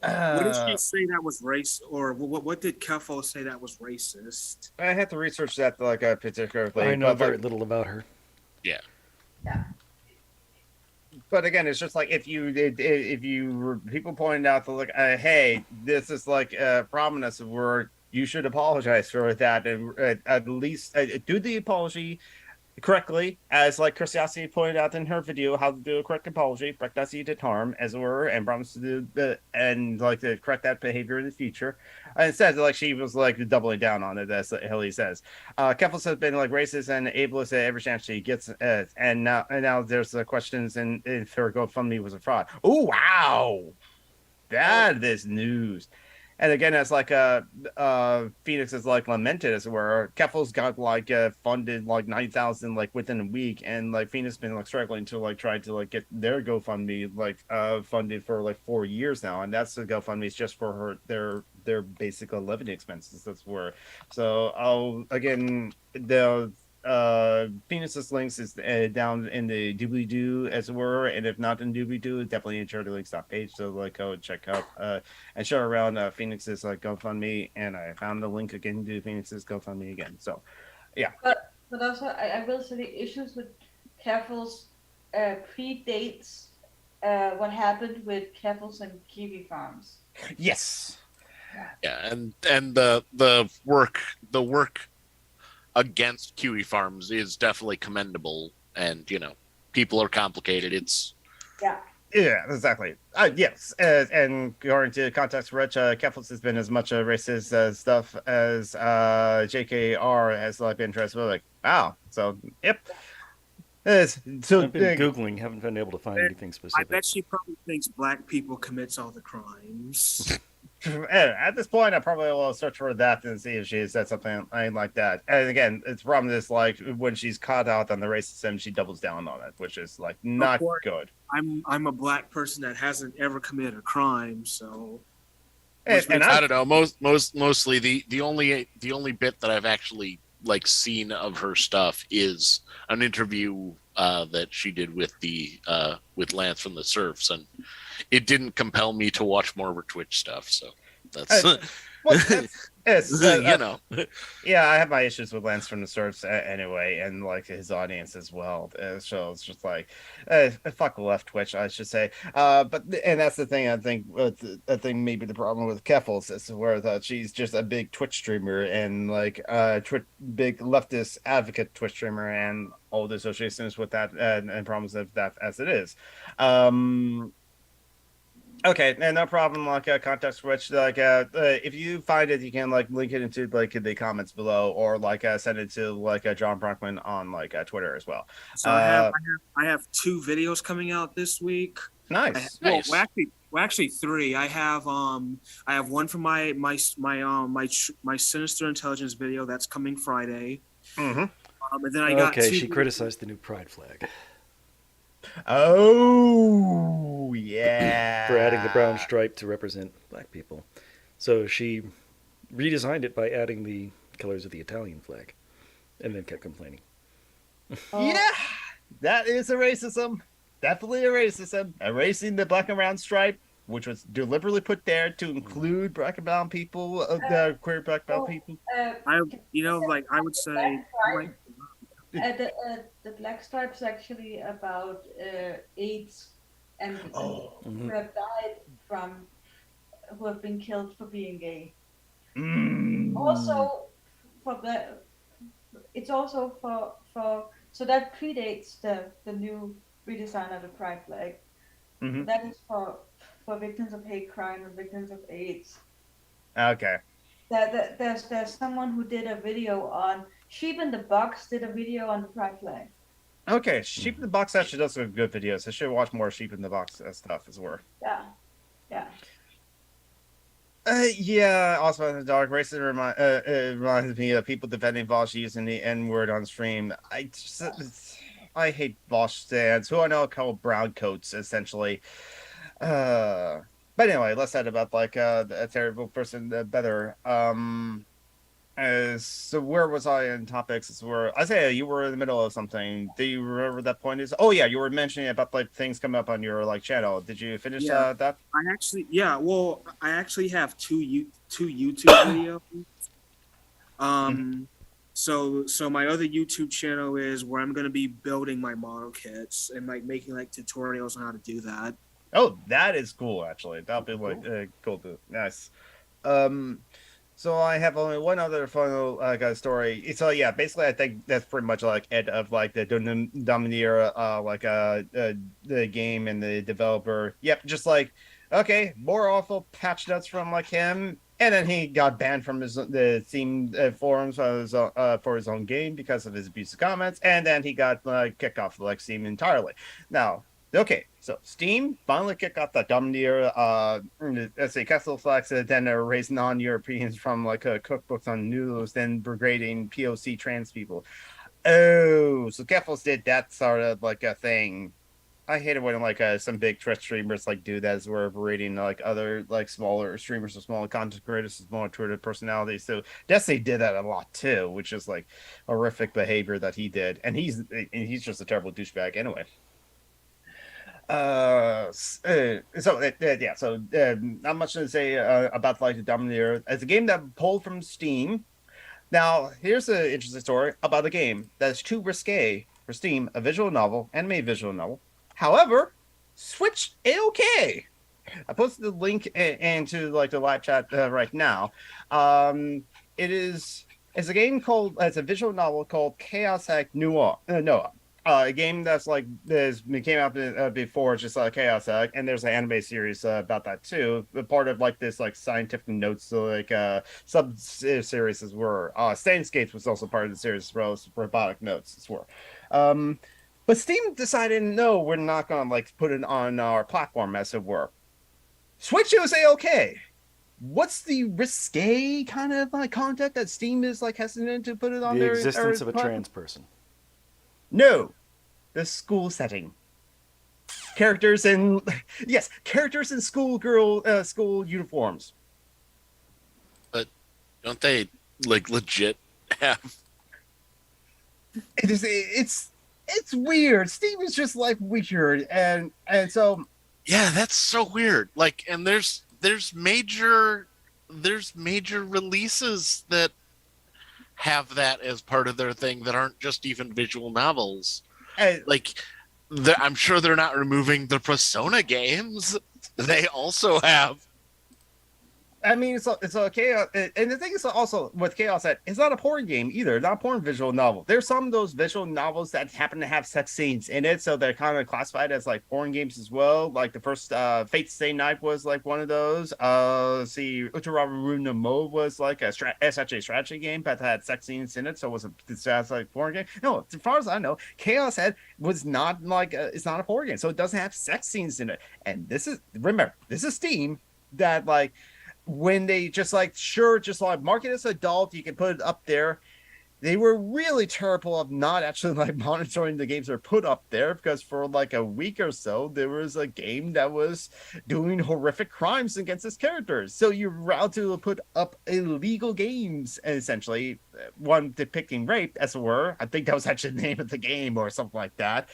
What did she say that was race, or what did Keffel say that was racist? I had to research that particularly. I know very little about her. Yeah. But again, it's just if people pointed out hey, this is prominence of word, you should apologize for that and at least do the apology correctly, as Christianity pointed out in her video how to do a correct apology, recognize you did harm as it were, and promise to do to correct that behavior in the future. Instead, she was doubling down on it, as Hilly says. Keffels has been racist and ableist at every chance she gets, and now there's questions and if her GoFundMe was a fraud. Oh wow, that is news. And again, as Phoenix is lamented as it were, Keffels got funded 90,000 within a week, and Phoenix been struggling to try to get their GoFundMe funded for 4 years now, and that's the GoFundMe is just for their basic living expenses. That's where. So again, the Phoenix's links is down in the doobly-doo as it were, and if not in doobly-doo, definitely in charterlinks.page, so like go and check out and show around Phoenix's like GoFundMe, and I found the link again to Phoenix's GoFundMe again. So yeah. But also I will say the issues with Careful's predates what happened with Careful's and Kiwi Farms. Yes. Yeah, and the work against Kiwi Farms is definitely commendable, and people are complicated. It's Yeah, exactly. Yes, and according to Context Rich, Keflis has been as much a racist stuff as JKR has like been interested. Like, wow. So, yep. So I've been Googling, haven't been able to find anything specific. I bet she probably thinks black people commits all the crimes. At this point, I probably will search for that and see if she said something like that. And again, it's from this like when she's caught out on the racism, she doubles down on it, which is like not good. I'm a black person that hasn't ever committed a crime, so. And I don't know. Mostly the only bit that I've actually like seen of her stuff is an interview that she did with Lance from the Surfs, and it didn't compel me to watch more of her Twitch stuff. So that's Yeah, I have my issues with Lance from the Surfs anyway, and like his audience as well. So it's just like fuck left Twitch, I should say. But that's the thing. I think maybe the problem with Keffels is where that she's just a big Twitch streamer and like big leftist advocate Twitch streamer, and all the associations with that and problems of that as it is. Okay, and no problem. Like context switch. Like if you find it, you can like link it into like the comments below, or like send it to like John Brockman on like Twitter as well. So I have 2 videos coming out this week. Nice. Well, actually 3. I have one from my Sinister Intelligence video that's coming Friday. Mm-hmm. And then I got 2. She criticized the new pride flag. Oh yeah, for adding the brown stripe to represent black people. So she redesigned it by adding the colors of the Italian flag, and then kept complaining. Yeah, that is a racism. Definitely a racism. Erasing the black and brown stripe, which was deliberately put there to include black and brown people, the queer black and brown people. I would say. The black stripe is actually about AIDS and who have died from, who have been killed for being gay. Also, it's also for so that predates the new redesign of the pride flag. Mm-hmm. That is for victims of hate crime and victims of AIDS. Okay. There's someone who did a video on Sheep in the Box did a video on the pride flag. Okay, Sheep in the Box actually does some good videos. I should watch more Sheep in the Box stuff as well. Yeah. Yeah, also in the dark racism reminds me of people defending Vosh using the N-word on stream. I hate Vosh stands, who I know call brown coats, essentially. But anyway, less said about like a terrible person better. So where was I in topics? I say you were in the middle of something. Do you remember that point is? Oh yeah, you were mentioning about like things coming up on your like channel. Did you finish that? I actually have two YouTube videos. So my other YouTube channel is where I'm gonna be building my model kits and like making like tutorials on how to do that. Oh, that is cool actually. That'll be like cool too. Nice. So I have only one other final story. So yeah, basically I think that's pretty much like end of like the Domineer the game and the developer. Yep, just like okay, more awful patch notes from like him, and then he got banned from the Steam forums for his own game because of his abusive comments, and then he got kicked off like Steam entirely. Now. Okay, so Steam finally kicked off the Domineer, let's say Castle Flags, then they're raising non-Europeans from like cookbooks on noodles, then degrading POC trans people. Oh, so Keffels did that sort of like a thing. I hate it when like some big Twitch streamers like do that as we're rating like other like smaller streamers or smaller content creators, smaller Twitter personalities. So Destiny did that a lot too, which is like horrific behavior that he did, and he's just a terrible douchebag anyway. Not much to say about like the Dominator. It's a game that pulled from Steam. Now, here's an interesting story about a game that's too risque for Steam, a visual novel, anime visual novel. However, Switch A-OK. I posted the link into like the live chat right now. It's a game called it's a visual novel called Chaos Act Noir. No, a game that's like this came out before, it's just Chaos Act, and there's an anime series about that too. Part of like this like scientific notes, so like sub series as were. Stainscapes was also part of the series as well as robotic notes as well. But Steam decided no, we're not gonna like put it on our platform as it were. Switch was A-OK. What's the risque kind of like content that Steam is like hesitant to put it on The their existence of a trans person. No, the school setting. Characters in school uniforms. But don't they like legit have? It's weird. Steam is just like weird, and so Yeah, that's so weird. Like, and there's major releases that have that as part of their thing that aren't just even visual novels. Like, I'm sure they're not removing the Persona games. They also have. I mean, it's okay, and the thing is also with Chaos that it's not a porn game either, not a porn visual novel. There's some of those visual novels that happen to have sex scenes in it, so they're kind of classified as like porn games as well. Like the first Fate Stay Night was like one of those. Utararu no Mo was like a SJA strategy game that had sex scenes in it, so it was a like porn game. No, as far as I know, Chaos Head was not like it's not a porn game, so it doesn't have sex scenes in it. And this is Steam that like. When they just like market as adult, you can put it up there. They were really terrible of not actually like monitoring the games that are put up there, because for like a week or so there was a game that was doing horrific crimes against its characters. So you're allowed to put up illegal games, essentially one depicting rape, as it were. I think that was actually the name of the game or something like that.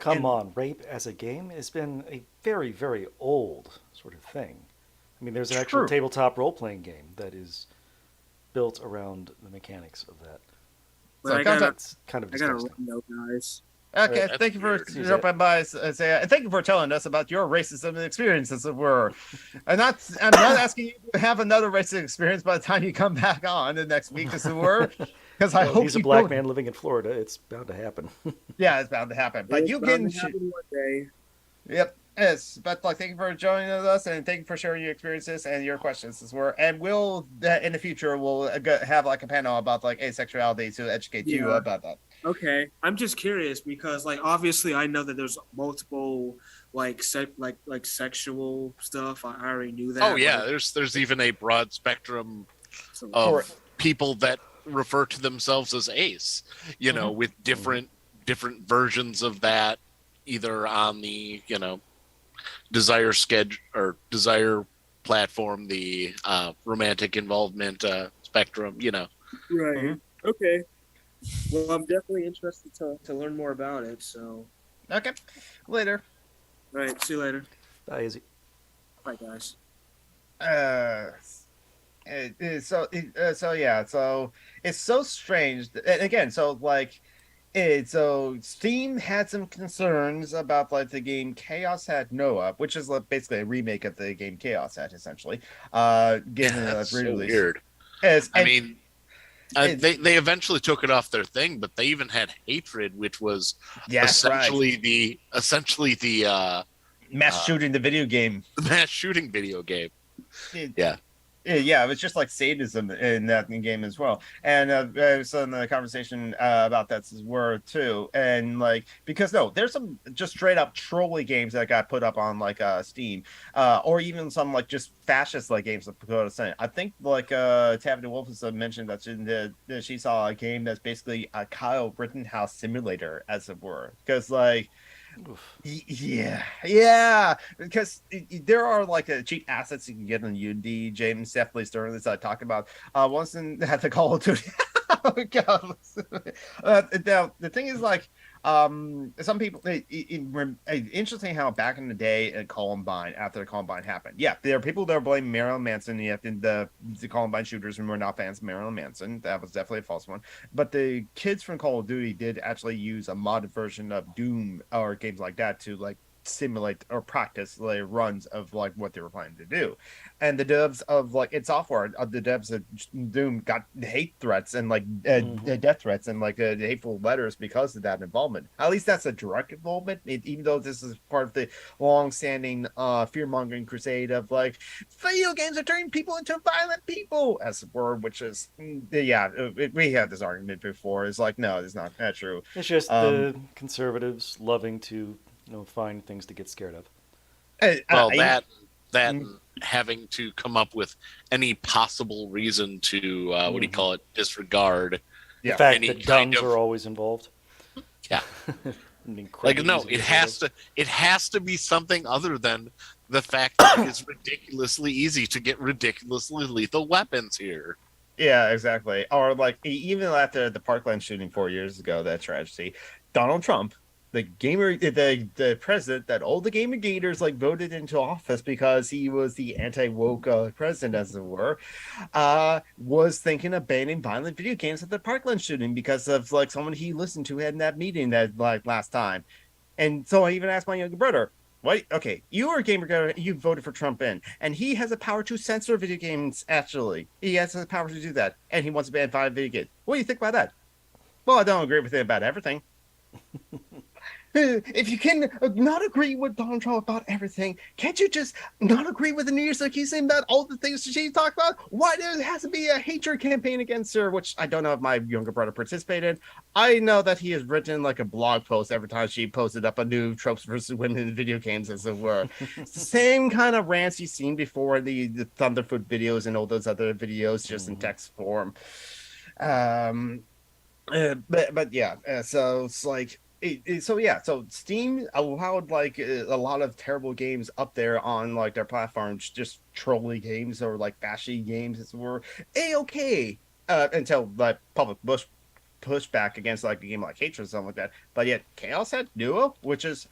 Come on, rape as a game has been a very, very old sort of thing. I mean, there's an actual tabletop role-playing game that is built around the mechanics of that. But So I gotta disgusting. run though, guys. Okay, thank you for dropping by, Isaiah, and thank you for telling us about your racism experience, as it were. I'm not asking you to have another racist experience by the time you come back on the next week, as it were, because I hope he's a black man living in Florida. It's bound to happen. Yeah, it's bound to happen. But It's you bound can. to happen one day. Yep. Yes, but like, thank you for joining us, and thank you for sharing your experiences and your questions as well. And we'll in the future we'll have like a panel about like asexuality to educate you about that. Okay, I'm just curious because like obviously I know that there's multiple like sexual stuff. I already knew that. Oh yeah, there's even a broad spectrum of people that refer to themselves as ace. You know, with different versions of that, either on the desire schedule or desire platform, the romantic involvement spectrum. Right. Okay. Well, I'm definitely interested to learn more about it. So. Okay. Later. All right. See you later. Bye, Izzy. Bye, guys. So it's so strange. And again, so Steam had some concerns about like the game Chaos Hat Noah, which is basically a remake of the game Chaos Hat, essentially. Given that's so re-release. weird. They eventually took it off their thing, but they even had Hatred, which was essentially the mass shooting the video game. The mass shooting video game. Yeah, it was just like sadism in that game as well. And so in the conversation about that were too. And like, because there's some just straight up trolley games that got put up on like Steam, or even some like just fascist like games that put up. I think like Taffy Wolf has mentioned that she saw a game that's basically a Kyle Rittenhouse simulator, as it were. Because like Yeah, because there are like cheap assets you can get on Unity. James definitely Sterling talked about once in had the Call of Duty. Oh god. Now the thing is like some people interesting how back in the day at Columbine, after the Columbine happened, yeah, there are people that are blaming Marilyn Manson. Yeah, the Columbine shooters were not fans of Marilyn Manson. That was definitely a false one. But the kids from Call of Duty did actually use a modded version of Doom or games like that to like simulate or practice the runs of like what they were planning to do. And the devs of like id Software, the devs of Doom got hate threats and like death threats and like hateful letters because of that involvement. At least that's a direct involvement, even though this is part of the long-standing fear-mongering crusade of like video games are turning people into violent people, as a word, which is we had this argument before. It's like, no, it's not that true. It's just the conservatives loving to find things to get scared of. Well, that having to come up with any possible reason to what do you call it, disregard the fact that guns are always involved. Yeah. Like, no, it has to be something other than the fact that it's ridiculously easy to get ridiculously lethal weapons here. Yeah, exactly. Or like even after the Parkland shooting 4 years ago, that tragedy, Donald Trump, the president that all the gamer gators like voted into office because he was the anti-woke president, as it were, was thinking of banning violent video games at the Parkland shooting because of like someone he listened to had in that meeting that like last time. And so I even asked my younger brother, wait, okay, you are a gamer, you voted for Trump and he has the power to censor video games, actually. He has the power to do that, and he wants to ban violent video games. What do you think about that? Well, I don't agree with him about everything. If you can not agree with Donald Trump about everything, can't you just not agree with the news like he's saying about all the things she talked about? Why there has to be a hatred campaign against her, which I don't know if my younger brother participated. I know that he has written like a blog post every time she posted up a new tropes versus women in video games, as it were. It's the same kind of rants you've seen before in the Thunderfoot videos and all those other videos, just in text form. But yeah, so it's like. So Steam allowed like a lot of terrible games up there on like their platforms, just trolly games or like bashy games, as it were, okay, until like public pushback against like a game like Hatred or something like that. But yet Chaos had Duo, which is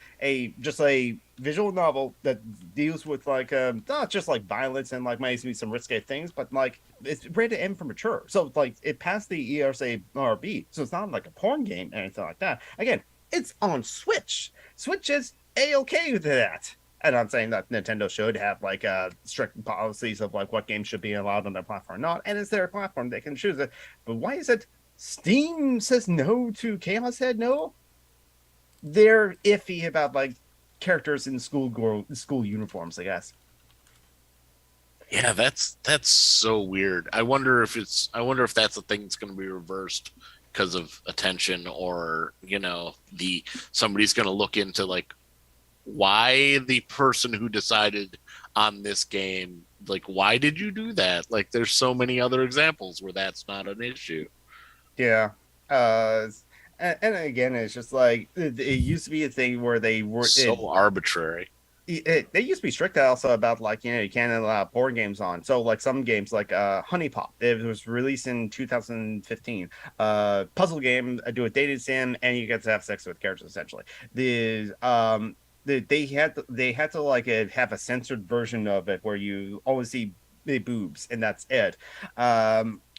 just a visual novel that deals with like not just like violence and like maybe some risque things, but like it's rated M for mature. So like it passed the ERC-RB, so it's not like a porn game or anything like that. Again, it's on Switch. Switch is a-okay with that. And I'm saying that Nintendo should have like strict policies of like what games should be allowed on their platform or not. And it's their platform, they can choose it. But why is it Steam says no to Chaos Head no? They're iffy about like characters in school uniforms, I guess. Yeah, that's so weird. I wonder if that's a thing that's going to be reversed because of attention, or somebody's going to look into like why the person who decided on this game, like, why did you do that? Like, there's so many other examples where that's not an issue. Yeah. And again, it's just like it used to be a thing where they were so arbitrary. They used to be strict also about like you can't allow board games on. So like some games like Honey Pop, it was released in 2015. Puzzle game, do a dated sim, and you get to have sex with characters essentially. They had to like have a censored version of it where you always see boobs and that's it.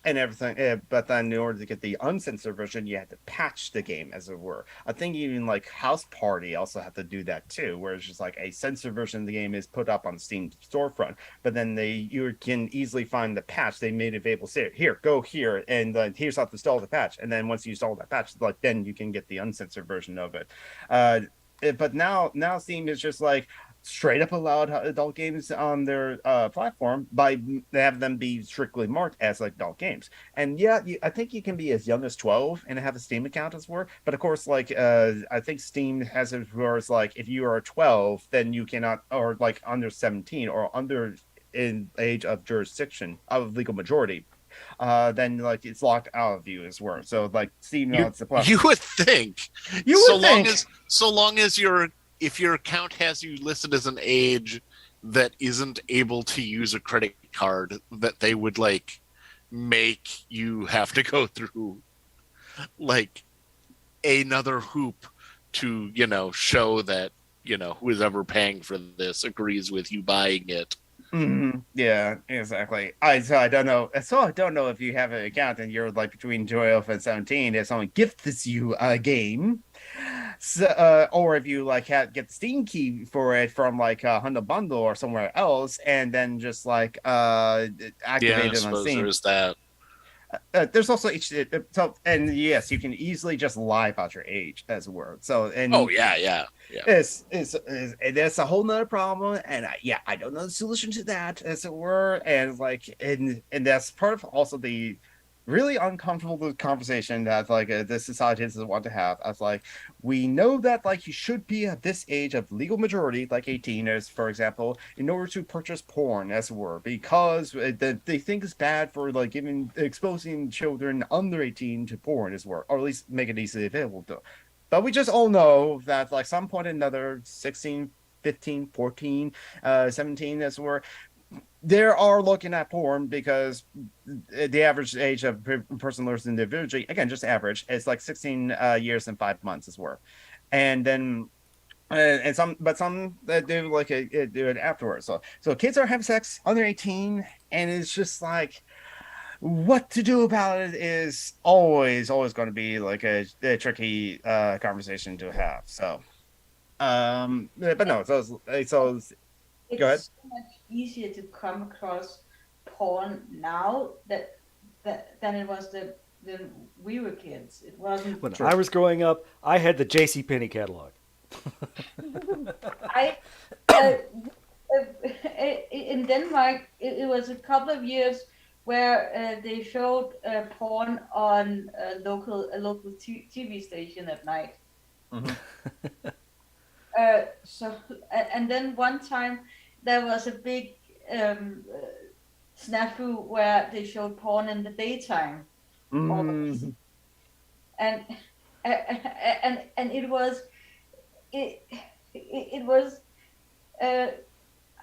And everything, but then in order to get the uncensored version, you had to patch the game, as it were. I think even like House Party also had to do that too, where it's just like a censored version of the game is put up on Steam storefront, but then you can easily find the patch. They made it available. Say, here, go here, and here's how to install the patch. And then once you install that patch, like then you can get the uncensored version of it. But now Steam is just like straight up allowed adult games on their platform by have them be strictly marked as like adult games. And yeah, I think you can be as young as 12 and have a Steam account as well. But of course, like I think Steam has it where it's like if you are 12, then you cannot, or like under 17 or under in age of jurisdiction of legal majority. then like it's locked out of you as well. So like Steam knows the platform. You would think. So long as if your account has you listed as an age that isn't able to use a credit card, that they would like make you have to go through like another hoop to, show that, who's ever paying for this agrees with you buying it. Mm-hmm. Yeah, exactly. I don't know. So I don't know if you have an account and you're like between 12 and 17, if someone gifts you a game, so or if you like get the Steam key for it from like a Humble Bundle or somewhere else, and then just like activate it on Steam. There's that. There's also and yes, you can easily just lie about your age as a word. So and yeah. It's that's a whole nother problem, and I don't know the solution to that as it were, and like and that's part of also the really uncomfortable conversation that like this society doesn't want to have. As like we know that like you should be at this age of legal majority, like 18, as for example, in order to purchase porn, as it were, because they think it's bad for like exposing children under 18 to porn, as it were, or at least make it easily available to. But we just all know that like some point or another, 16, 15, 14, 17, as it were, they are looking at porn because the average age of a person learns individually, again, just average, it's like 16 years and 5 months as well. And then and some do like do it afterwards. So kids are having sex under 18, and it's just like what to do about it is always going to be like a tricky conversation to have. So but no, so it's go ahead. so much easier to come across porn now than it was when we were kids. It wasn't. When I was growing up, I had the JCPenney catalog. In Denmark, it was a couple of years where they showed porn on a local TV station at night. Mm-hmm. So and then one time there was a big snafu where they showed porn in the daytime. Mm-hmm. And it was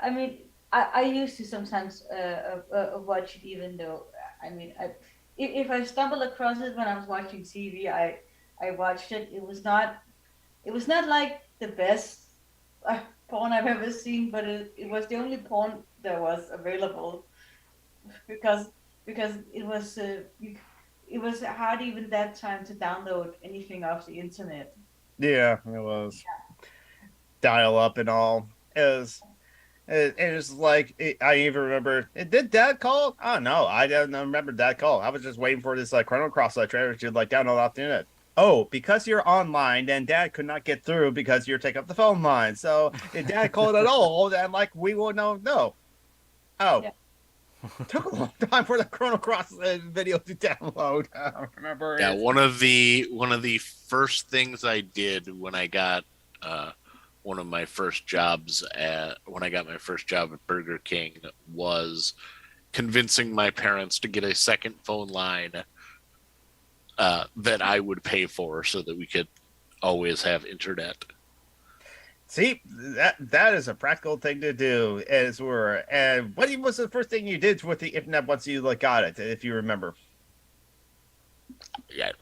I mean I used to sometimes watch it, even though if I stumbled across it when I was watching TV, I watched it. It was not like the best porn I've ever seen, but it was the only porn that was available because it was hard even that time to download anything off the internet. Yeah, it was dial up and all. It was like I even remember. Did Dad call? Oh no, I don't remember Dad call. I was just waiting for this like Chrono Cross trailer to like download off the internet. Oh, because you're online, then Dad could not get through because you're taking up the phone line. So if Dad called at all, then like we will know. No. Oh, yeah. Took a long time for the Chrono Cross video to download. I don't remember. Yeah, one of the first things I did when I got one of my first jobs when I got my first job at Burger King was convincing my parents to get a second phone line that I would pay for so that we could always have internet. See, that is a practical thing to do, as were. And what was the first thing you did with the internet once you like got it, if you remember? Yeah,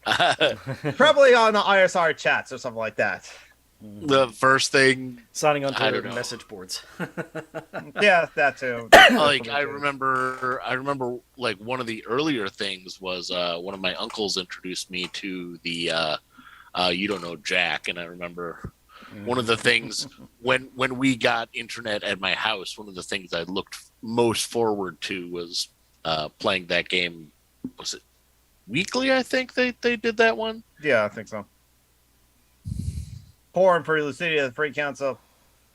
I don't know. Probably on the ISR chats or something like that. The first thing, signing on to message boards. Yeah, that too. Like I remember like one of the earlier things was one of my uncles introduced me to the You Don't Know Jack, and I remember one of the things when we got internet at my house, one of the things I looked most forward to was playing that game. Was it weekly? I think they did that one. Yeah, I think so. Porn for Lucidia, the Free Council.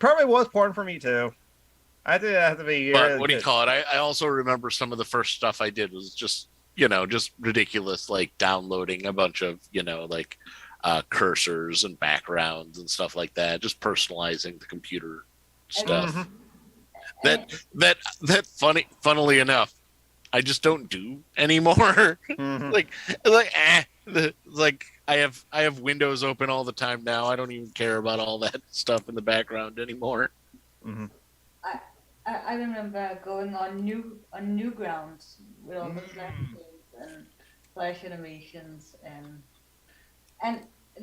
Probably was porn for me too. I think it had to be. But what do you call it? I also remember some of the first stuff I did was just ridiculous, like downloading a bunch of like cursors and backgrounds and stuff like that, just personalizing the computer stuff. Mm-hmm. That funnily enough, I just don't do anymore. Mhm. Like I have windows open all the time now. I don't even care about all that stuff in the background anymore. Mhm. I remember going on Newgrounds with all the flash games and flash animations and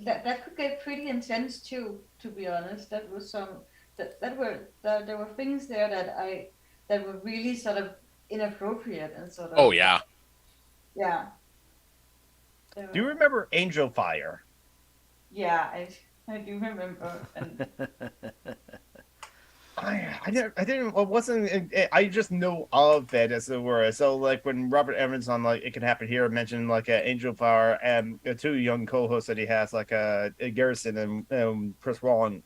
that could get pretty intense too. To be honest, that was some that were there were things there that were really sort of inappropriate and sort Oh of yeah. yeah. Do you remember Angel Fire? Yeah, I do remember. And I didn't. Well, wasn't. I just know of it as it were. So like when Robert Evans on like It Can Happen Here mentioned like Angel Fire and two young co-hosts that he has like Garrison and Chris Wallen.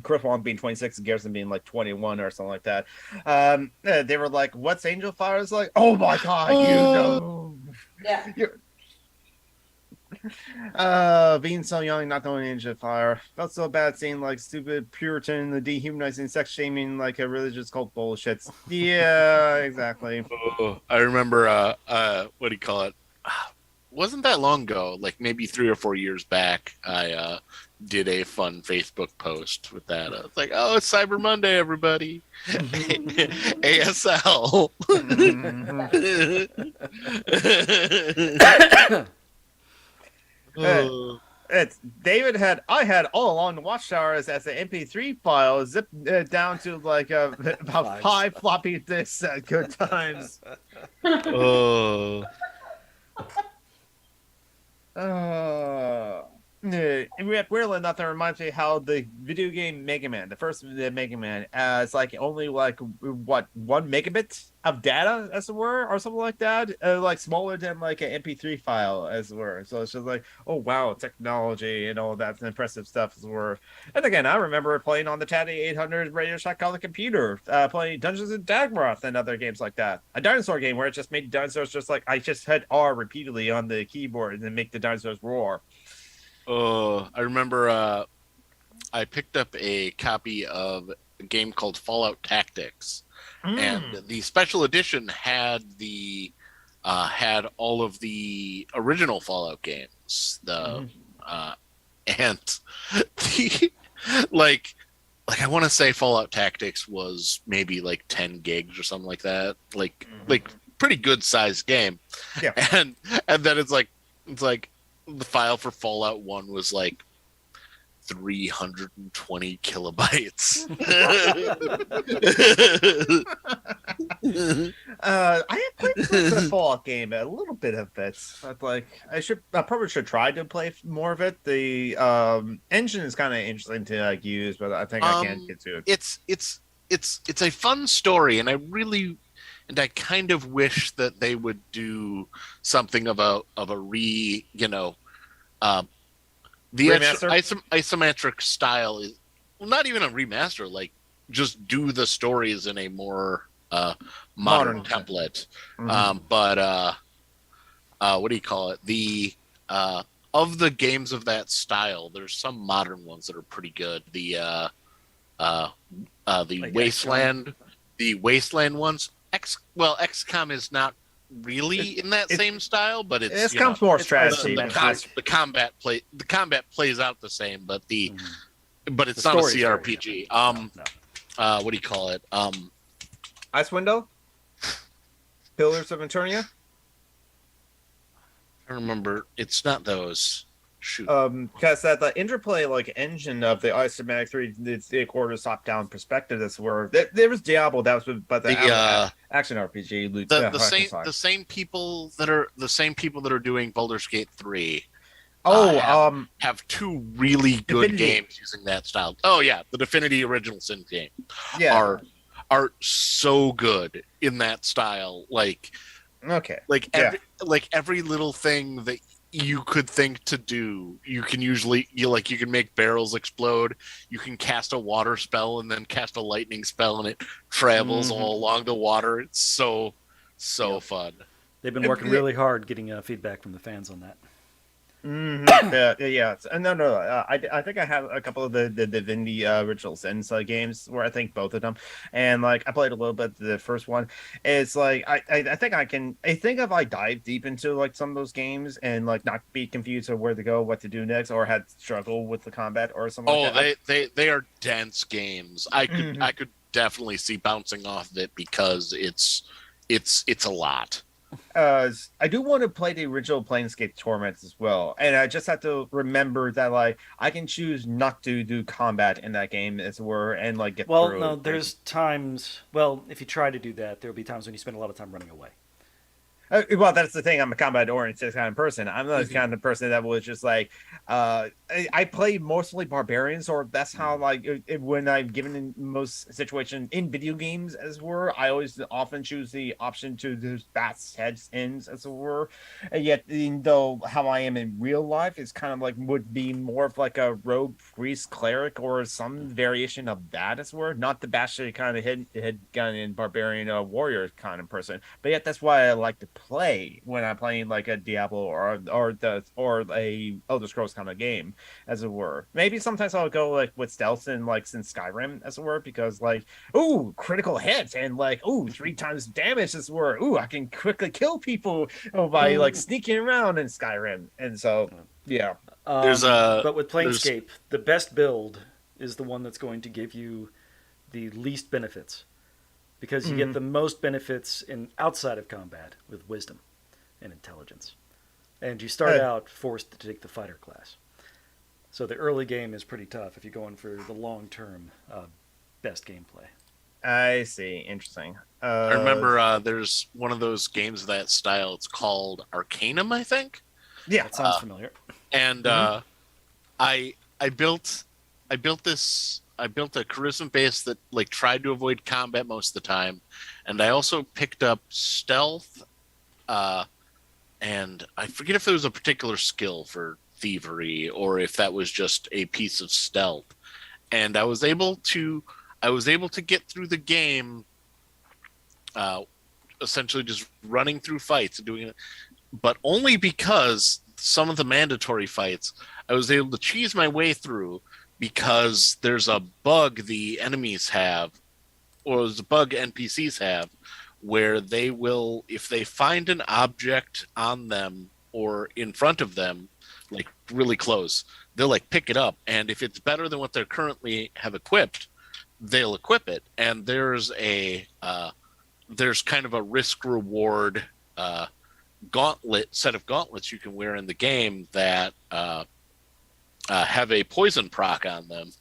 Chris Wallen being 26 and Garrison being like 21 or something like that. They were like, "What's Angel Fire?" It's like, "Oh my god, you know." yeah. Being so young, not knowing Angel Fire. Felt so bad seeing like stupid Puritan, the dehumanizing, sex shaming, like a religious cult bullshits. Yeah, exactly. Oh, I remember what do you call it? Wasn't that long ago, like maybe 3 or 4 years back, I did a fun Facebook post with that. I was like, "Oh, it's Cyber Monday, everybody." ASL. Oh. It's David had all along the Watchtowers as an MP3 file zipped down to like about 5 floppy disks at good times. Oh. Weirdly enough, that reminds me how the video game Mega Man, the first Mega Man, it's like only like what 1 megabit of data, as it were, or something like that, like smaller than like an MP3 file, as it were. So it's just like, oh wow, technology and all that impressive stuff, as it were. And again, I remember playing on the Taddy 800 Radio Shack on the computer, playing Dungeons and Dragons and other games like that. A dinosaur game where it just made dinosaurs just like I just hit R repeatedly on the keyboard and then make the dinosaurs roar. Oh, I remember I picked up a copy of a game called Fallout Tactics, and the special edition had had all of the original Fallout games. And the like I want to say Fallout Tactics was maybe like 10 gigs or something like that. Like pretty good sized game. Yeah. And then it's like the file for Fallout 1 was like 320 kilobytes. I have played the Fallout game, a little bit of it. But like, I probably should try to play more of it. The engine is kind of interesting to like use, but I think I can't get to it. It's a fun story, and I kind of wish that they would do something of a the isometric style is not even a remaster, like just do the stories in a more modern template. But what do you call it? The of the games of that style, there's some modern ones that are pretty good. The Wasteland, the Wasteland ones. XCOM is not really in that same style, but XCOM's more strategy. The combat plays out the same, but it's not a CRPG. What do you call it? Icewind Pillars of Eternia. I remember it's not those. Shoot. Because the interplay like engine of the isometric 3 quarters top down perspective, that's where there was Diablo, that was but the action RPG. The same people that are doing Baldur's Gate 3. Have 2 really good Divinity. games using that style. Oh yeah, the Divinity Original Sin game are so good in that style. Like every little thing that you could think to do, you can make barrels explode. You can cast a water spell and then cast a lightning spell, and it travels all along the water. It's so fun. They've been working really hard getting feedback from the fans on that. Yeah. No. I think I have a couple of the Divinity Original Sins games where I think both of them, and like I played a little bit the first one. It's like I think I think if I dive deep into like some of those games and like not be confused of where to go, what to do next, or had struggle with the combat or something Oh, like that. they are dense games. I could definitely see bouncing off of it because it's a lot. I do want to play the original Planescape Torments as well, and I just have to remember that like I can choose not to do combat in that game as it were, and like get Well, through no, it. there's times. Well, if you try to do that, there will be times when you spend a lot of time running away. Well, that's the thing. I'm a combat oriented kind of person. I'm not the kind of person that was just like, I play mostly barbarians, or that's how like when I'm given in most situations in video games, as were, I always often choose the option to do bats heads ends as it were. And yet, even though how I am in real life is kind of like would be more of like a rogue priest cleric or some variation of that as were, not the bastard kind of head gun and barbarian warrior kind of person. But yet, that's why I like to play when I'm playing like a Diablo or a Elder Scrolls kind of game, as it were. Maybe sometimes I'll go like with stealth and like in Skyrim, as it were, because like ooh critical hits and like ooh 3 times damage, as it were. Ooh, I can quickly kill people by like sneaking around in Skyrim, and so yeah. But with Planescape, the best build is the one that's going to give you the least benefits, because you get the most benefits in outside of combat with wisdom and intelligence, and you start out forced to take the fighter class. So the early game is pretty tough if you're going for the long term best gameplay. I see. Interesting. I remember there's one of those games of that style. It's called Arcanum, I think. Yeah, that sounds familiar. And I built a charisma base that like tried to avoid combat most of the time, and I also picked up stealth, and I forget if there was a particular skill for thievery or if that was just a piece of stealth. And I was able to get through the game, essentially just running through fights and doing it, but only because some of the mandatory fights I was able to cheese my way through, because there's a bug the enemies have, or there's a bug NPCs have, where they will, if they find an object on them or in front of them, like really close, they'll like pick it up, and if it's better than what they currently have equipped, they'll equip it. And there's kind of a risk reward set of gauntlets you can wear in the game that have a poison proc on them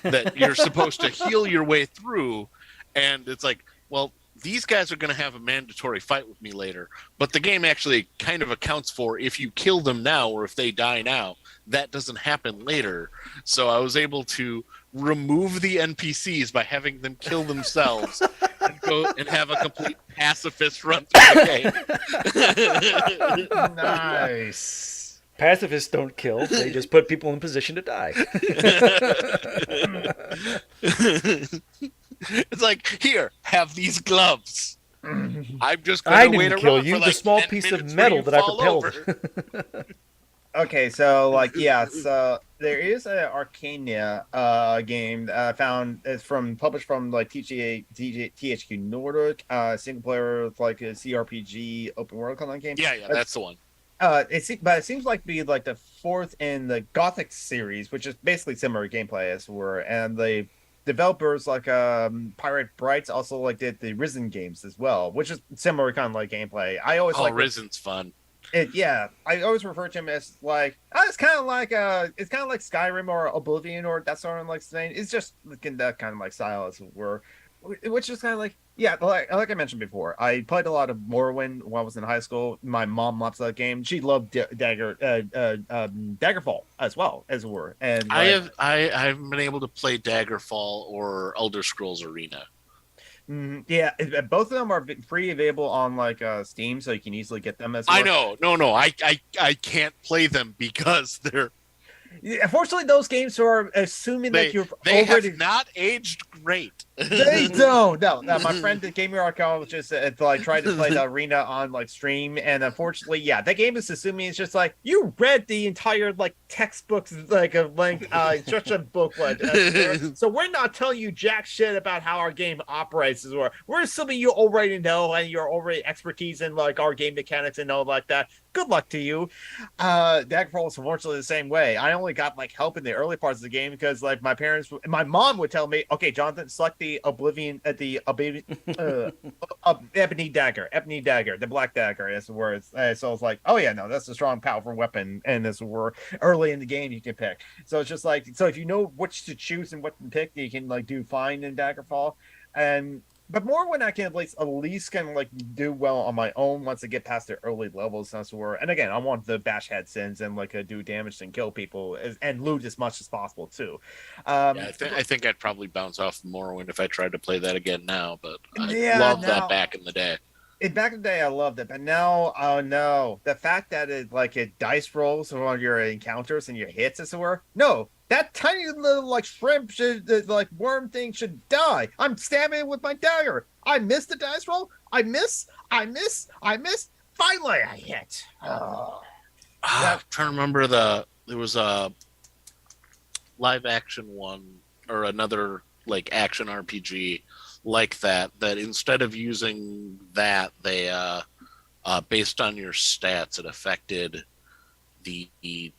that you're supposed to heal your way through. And it's like, well, these guys are going to have a mandatory fight with me later, but the game actually kind of accounts for if you kill them now or if they die now, that doesn't happen later. So I was able to remove the NPCs by having them kill themselves and go and have a complete pacifist run through the game. Nice. Pacifists don't kill; they just put people in position to die. It's like, here, have these gloves. I'm just I going to wait didn't kill around you. for The like small 10 piece minutes of where metal you that I fall propelled. over. Okay, so like yeah, so there is an Arcania game found it's published from like THQ Nordic, single player like a CRPG open world kind of game. Yeah, that's the one. But it seems like be like the fourth in the Gothic series, which is basically similar gameplay as were, and the developers like Pirate Brights also like did the Risen games as well, which is similar kind of like gameplay. I always like Risen's fun. I always refer to him as like it's kind of like Skyrim or Oblivion or that sort of like thing. It's just in that kind of like style as it were, which is kind of like like I mentioned before. I played a lot of Morrowind when I was in high school. My mom loves that game. She loved Daggerfall as well as it were. And I haven't been able to play Daggerfall or Elder Scrolls Arena. Both of them are free available on like Steam, so you can easily get them as well. I know. No, I can't play them because they're. Unfortunately, those games are assuming that you've they already have not aged great. They don't. No, my friend that gave me our account just like tried to play the arena on like stream, and unfortunately, yeah, that game is assuming it's just like you read the entire like textbooks like of length instruction booklet. So we're not telling you jack shit about how our game operates as well. We're assuming you already know and you're already expertise in like our game mechanics and all like that. Good luck to you. Daggerfall was unfortunately the same way. I only got like help in the early parts of the game because like my mom would tell me, okay, Jonathan, select the Oblivion at the Ebony Dagger, the Black Dagger is the word. So I was like, oh yeah, no, that's a strong, powerful weapon, and this were early in the game you can pick. So it's just like, so if you know which to choose and what to pick, you can like do fine in Daggerfall, and. But more when I can at least kind of like do well on my own once I get past the early levels, as it were. And again, I want the bash head sins and like do damage and kill people and loot as much as possible too. Yeah, I think I'd probably bounce off Morrowind if I tried to play that again now, but I loved that back in the day. Back in the day, I loved it, but now, oh no, the fact that it dice rolls on your encounters and your hits, as it were. No, that tiny little like shrimp like worm thing should die. I'm stabbing it with my dagger. I missed the dice roll. I miss. Finally, I hit. Oh. I'm trying to remember there was a live action one or another like action RPG like that instead of using that, they based on your stats, it affected the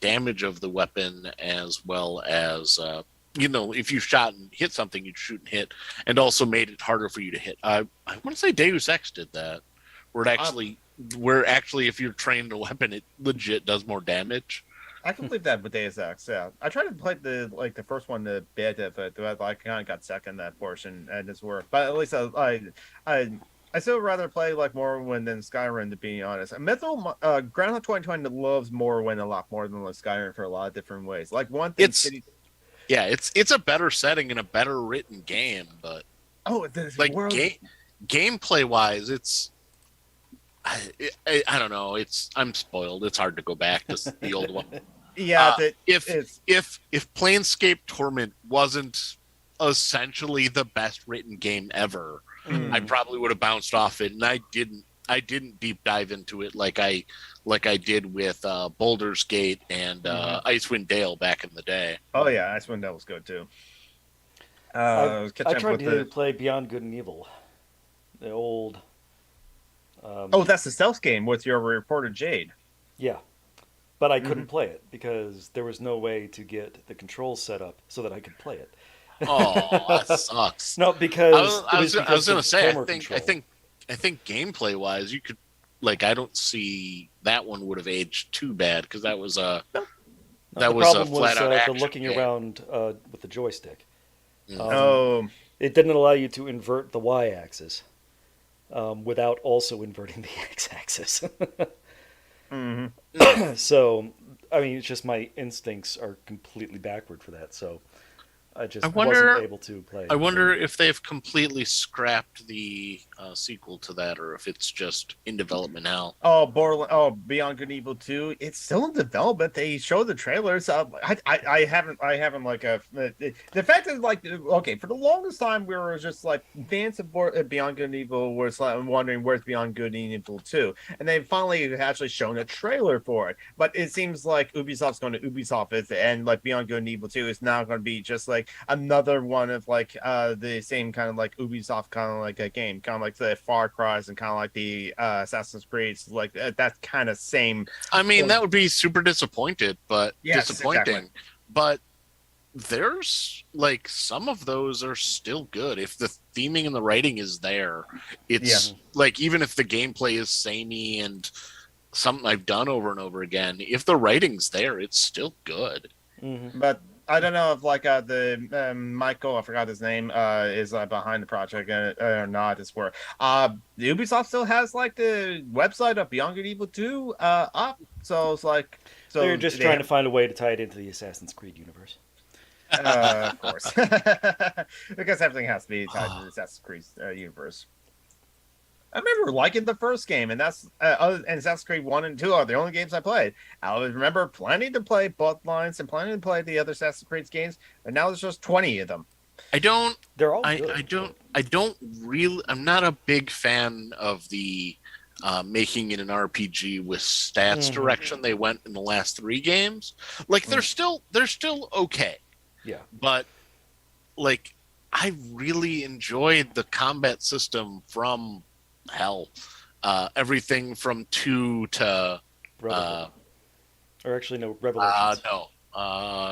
damage of the weapon as well as if you shot and hit something, you'd shoot and hit, and also made it harder for you to hit. I want to say Deus Ex did that, where actually if you're trained a weapon, it legit does more damage. I can believe that with Deus Ex. Yeah, I tried to play the first one to beta, but I kind of got stuck in that portion and it's work. But at least I still rather play like Morrowind than Skyrim, to be honest. Groundhog 2020 loves Morrowind a lot more than Skyrim for a lot of different ways. Like one thing, it's a better setting and a better written game, but gameplay wise, it's. I don't know. I'm spoiled. It's hard to go back to the old one. Yeah. If Planescape Torment wasn't essentially the best written game ever, I probably would have bounced off it, and I didn't deep dive into it like I did with Baldur's Gate and Icewind Dale back in the day. Oh yeah, Icewind Dale was good too. I tried to play Beyond Good and Evil, the old. That's the stealth game with your reporter Jade. Yeah, but I couldn't play it because there was no way to get the controls set up so that I could play it. Oh, that sucks. No, because I was going to say, I think gameplay wise, you could I don't see that one would have aged too bad because that was a flat out action the looking game. Around with the joystick. It didn't allow you to invert the y-axis. Without also inverting the x-axis. So, I mean, it's just my instincts are completely backward for that, so I wasn't able to play. I wonder if they've completely scrapped the sequel to that, or if it's just in development now. Beyond Good and Evil 2, it's still in development. They show the trailers. I haven't the fact that for the longest time we were just like fans of Beyond Good and Evil was wondering where's Beyond Good and Evil 2, and they finally actually shown a trailer for it. But it seems like Ubisoft's going to Ubisoft, and like Beyond Good and Evil 2 is now going to be just like another one of the same kind of like Ubisoft kind of like a game, kind of like the Far Cry's and kind of like the Assassin's Creed's, like that kind of same. I mean, that would be super disappointing. Yes, exactly. But there's some of those are still good if the theming and the writing is there. It's even if the gameplay is samey and something I've done over and over again, if the writing's there, it's still good. But I don't know if the Michael, I forgot his name, is behind the project or not. It's where the Ubisoft still has the website of Beyond Good and Evil 2 up. So it's they're just trying to find a way to tie it into the Assassin's Creed universe. Of course, because everything has to be tied to the Assassin's Creed universe. I remember liking the first game, and that's and Assassin's Creed 1 and 2 are the only games I played. I remember planning to play Bloodlines and planning to play the other Assassin's Creed games, and now there's just 20 of them. I don't. They're all I, good. I don't. I don't really. I'm not a big fan of the making it an RPG with stats direction they went in the last 3 games. Like they're still okay, Yeah. but like I really enjoyed the combat system from hell. Everything from 2 to Brotherhood. Or actually, no, Revelations. no.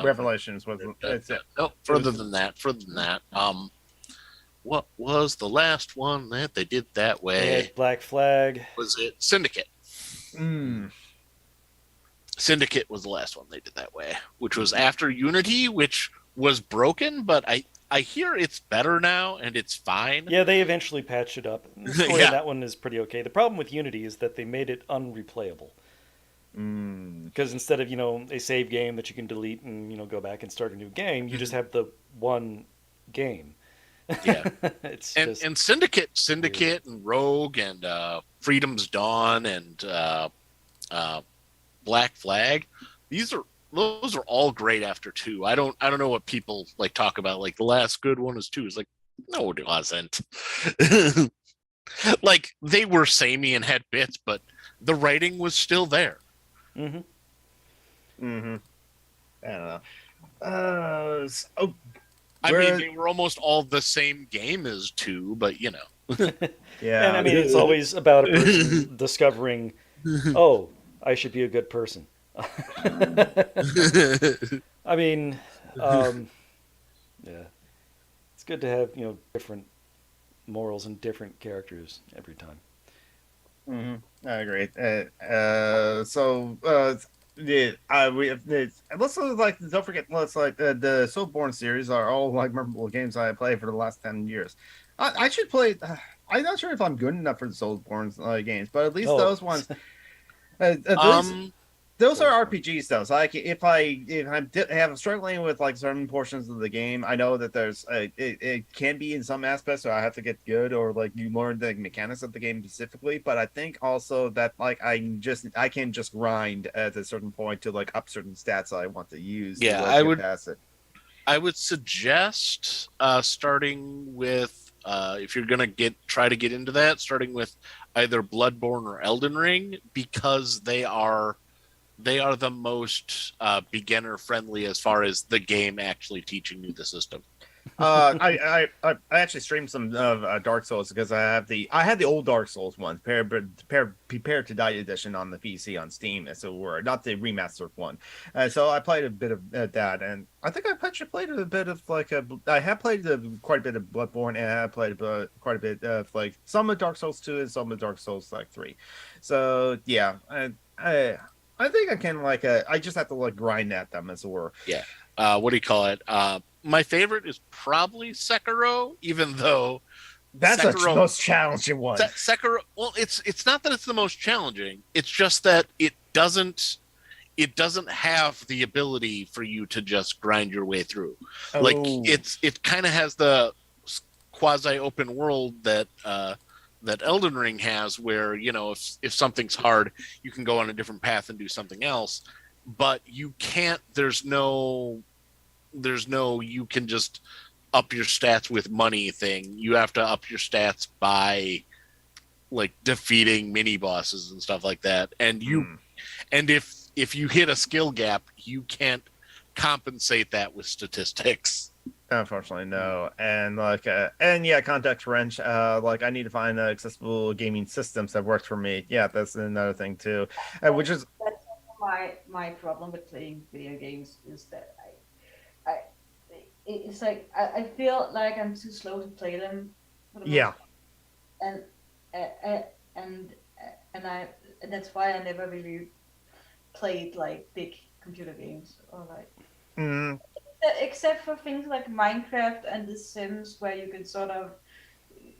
Revelations was it's No, further than that. Further than that. What was the last one that they did that They way? had Black Flag. Was it Syndicate? Mm. Syndicate was the last one they did that way, which was after Unity, which was broken, but I hear it's better now and it's fine. Yeah, they eventually patched it up. The story Yeah. in that one is pretty okay. The problem with Unity is that they made it unreplayable. Because instead of, a save game that you can delete and, go back and start a new game, you just have the one game. Yeah. It's and just and Syndicate and Rogue and Freedom's Dawn and Black Flag, those are all great after 2. I don't know what people like talk about, like the last good one is 2. It's like, no, it wasn't. Like they were samey and had bits, but the writing was still there. Mm-hmm. Mm-hmm. I don't know. I mean, they were almost all the same game as 2, but yeah. And I mean, it's always about a person discovering, oh, I should be a good person. I mean, yeah, it's good to have different morals and different characters every time. Mm-hmm. I agree. Let's like don't forget. Let's like the Soulborn series are all like memorable games I played for the last 10 years. I should play. I'm not sure if I'm good enough for the Soulborn games, but at least those ones. Those are RPGs though. So like if I'm struggling with like certain portions of the game, I know that there's it can be in some aspects, so I have to get good or like you learn the mechanics of the game specifically. But I think also that like I can just grind at a certain point to like up certain stats I want to use. Yeah, to, I get past it. I would suggest starting with if you're gonna try to get into that, starting with either Bloodborne or Elden Ring, because they are the most beginner friendly as far as the game actually teaching you the system. I actually streamed some Dark Souls because I had the old Dark Souls one, Prepare to Die edition on the PC on Steam, as it were, not the remastered one. So I played a bit of that, and I think I actually played a bit of I have played quite a bit of Bloodborne, and I have played quite a bit of like some of Dark Souls 2 and some of Dark Souls 3. So yeah, I think I can I just have to like grind at them, as it were. Yeah. What do you call it? My favorite is probably Sekiro, even though that's the most challenging one. Sekiro. Well, it's not that it's the most challenging. It's just that it doesn't have the ability for you to just grind your way through. Oh. Like it kind of has the quasi open world that Elden Ring has, where if something's hard, you can go on a different path and do something else, but you can't. There's no you can just up your stats with money thing. You have to up your stats by like defeating mini bosses and stuff like that. And and if you hit a skill gap, you can't compensate that with statistics. Unfortunately, no. And context wrench. I need to find accessible gaming systems that works for me. Yeah, that's another thing too. Which is my problem with playing video games is that it's like I feel like I'm too slow to play them. Yeah. And that's why I never really played like big computer games or like. Mm-hmm. Except for things like Minecraft and The Sims, where you can sort of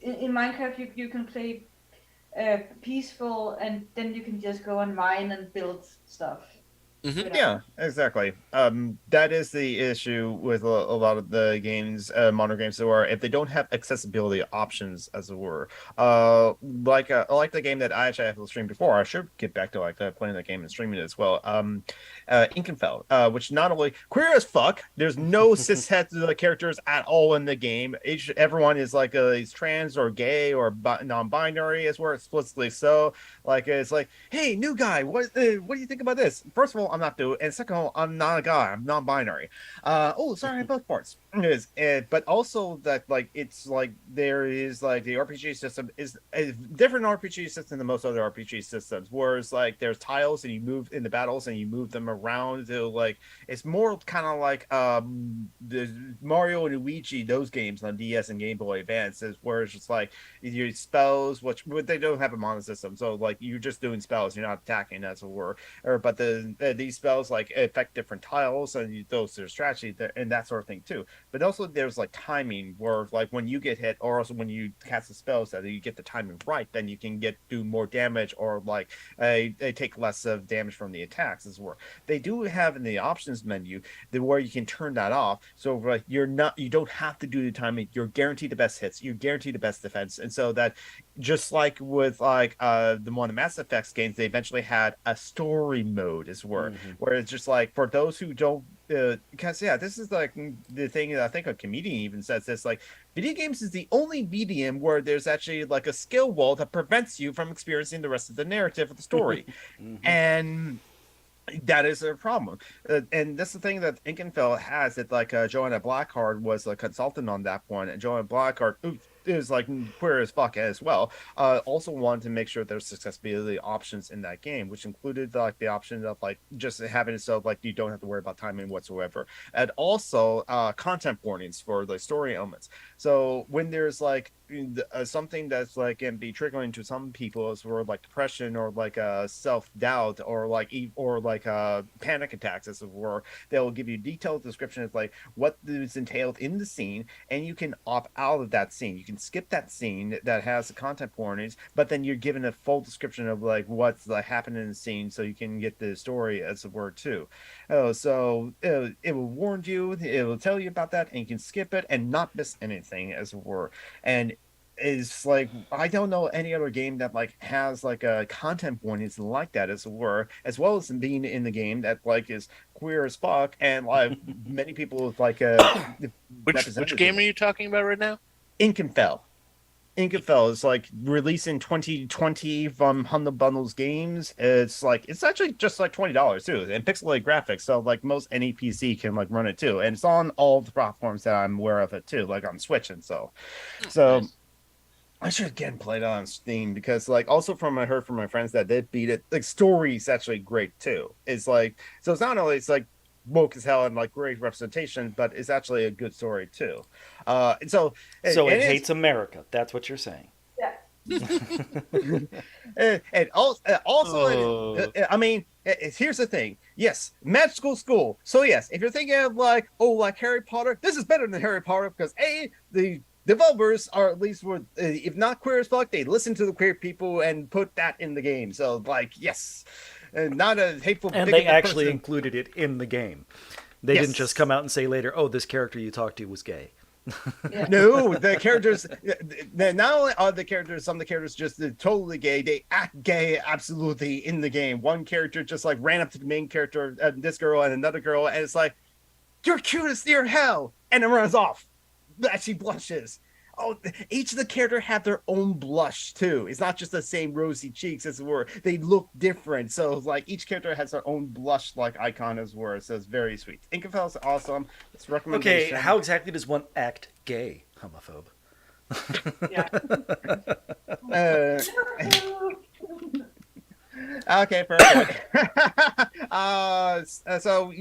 in Minecraft you can play peaceful, and then you can just go and mine and build stuff. Yeah, exactly. That is the issue with a lot of the games, modern games, where if they don't have accessibility options, as it were, like the game that I actually have streamed before. I should get back to playing that game and streaming it as well. Inkenfell, which not only queer as fuck. There's no cishet characters at all in the game. Everyone is is trans or gay or non-binary, as where explicitly so. Like it's like, hey, new guy, what do you think about this? First of all, I'm not dude, and second of all, I'm not a guy. I'm non-binary. Oh, sorry, I have both parts. But also that it's there is the RPG system is a different RPG system than most other RPG systems. Whereas there's tiles and you move in the battles and you move them around to it's more kind of like the Mario and Luigi, those games on DS and Game Boy Advance, is where it's just your spells, which they don't have a mana system, so you're just doing spells, you're not attacking, as it were. But these spells affect different tiles, and those there's strategy there, and that sort of thing too. But also there's timing, where when you get hit, or also when you cast the spells, that you get the timing right, then you can do more damage, or they take less of damage from the attacks, as well. They do have in the options menu where you can turn that off, so you don't have to do the timing. You're guaranteed the best hits, you're guaranteed the best defense, and so that just like with the one of Mass Effect's games, they eventually had a story mode, as where it's just for those who don't because this is the thing that I think a comedian even says this, video games is the only medium where there's actually a skill wall that prevents you from experiencing the rest of the narrative of the story. And that is a problem, and that's the thing that Inkenfell has. That Joanna Blackheart was a consultant on that one, and Joanna Blackheart is queer as fuck as well. Also wanted to make sure there's accessibility options in that game, which included the option of just having it so you don't have to worry about timing whatsoever, and also content warnings for the story elements. So when there's something that's can be triggering to some people, as for depression or self-doubt or panic attacks, as it were, they'll give you detailed description of what is entailed in the scene, and you can opt out of that scene. You can skip that scene that has the content warnings, but then you're given a full description of what's happening in the scene, so you can get the story, as it were, too. So it will warn you, it will tell you about that, and you can skip it and not miss anything, as it were. And is I don't know any other game that has a content warnings like that, as it were, as well as being in the game that is queer as fuck, and many people with which game are you talking about right now? Inkenfell is released in 2020 from Humble Bundles Games. It's actually just $20 too, and pixelated graphics, so most any PC can run it too, and it's on all the platforms that I'm aware of it too, on Switch, and so nice. I should again play it on Steam, because also I heard from my friends that they beat it. Story's actually great too. It's so it's not only woke as hell and great representation, but it's actually a good story too. And so it hates America. That's what you're saying. Yeah. and also, I mean, here's the thing. Yes, magical school. So yes, if you're thinking of Harry Potter, this is better than Harry Potter, because the developers are at least if not queer as fuck, they listen to the queer people and put that in the game. So yes, and not a hateful. And they actually included it in the game. They didn't just come out and say later, "Oh, this character you talked to was gay." Yeah. No, the characters. Not only are the characters, some of the characters just totally gay. They act gay absolutely in the game. One character just ran up to the main character, this girl and another girl, and it's "You're cute as near hell," and it runs off. That she blushes. Oh, each of the characters have their own blush too. It's not just the same rosy cheeks, as it were. They look different. So each character has their own blush icon, as it were. So it's very sweet. Inkenfell is awesome. It's recommendation. Okay, how exactly does one act gay, homophobe? Okay, perfect. So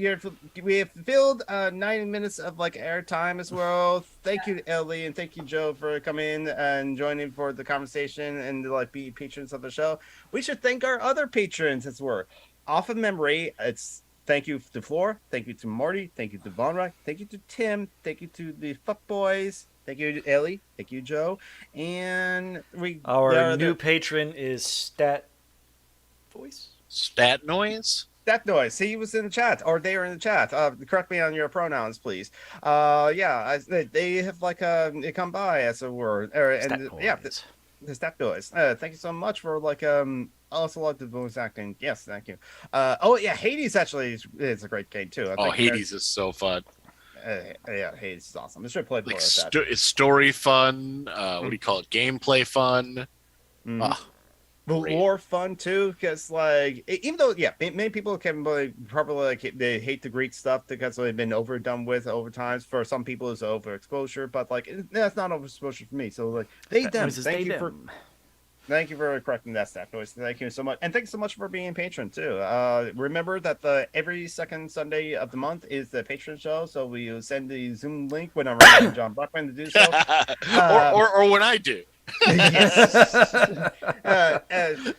we have filled 90 minutes of airtime as well. Thank you, Ellie, and thank you, Joe, for coming in and joining for the conversation and be patrons of the show. We should thank our other patrons as well. Off of memory, it's thank you to Floor, thank you to Marty, thank you to Von, thank you to Tim, thank you to the Fuckboys. Thank you, Ellie. Thank you, Joe. And our new patron is Stat Noise. That noise. He was in the chat, or they are in the chat. Correct me on your pronouns, please. They have like they come by as it were, the step noise. Thank you so much for like also like the voice acting. Yes, thank you. Hades actually is a great game too. Hades is so fun. Hades is awesome. I should play more Like of that. it's story fun. What do you call it? Gameplay fun. Lore fun too, because like even though many people can probably like they hate the Greek stuff because they've been overdone with over times. For some people, it's overexposure, but like that's not overexposure for me. So like thank you for correcting that staff noise. Thank you so much, and thanks so much for being a patron too. Remember that every second Sunday of the month is the patron show, so we send the Zoom link whenever I get John Buckman to do so, or when I do. Yes.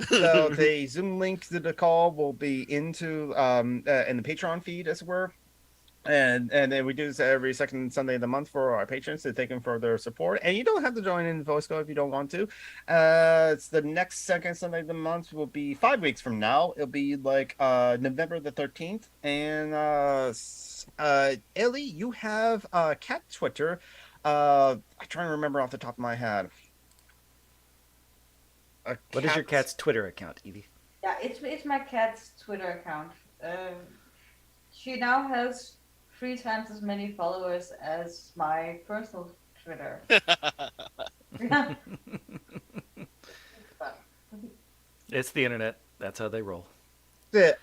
So the Zoom link to the call will be into in the Patreon feed, as it were. And then we do this every second Sunday of the month for our patrons to thank them for their support. And you don't have to join in the voice call if you don't want to. It's the next second Sunday of the month will be 5 weeks from now. It'll be like November the 13th. And Ellie, you have cat Twitter. I'm trying to remember off the top of my head. What is your cat's Twitter account, Evie? Yeah, it's my cat's Twitter account. She now has 3 times as many followers as my personal Twitter. It's the internet. That's how they roll.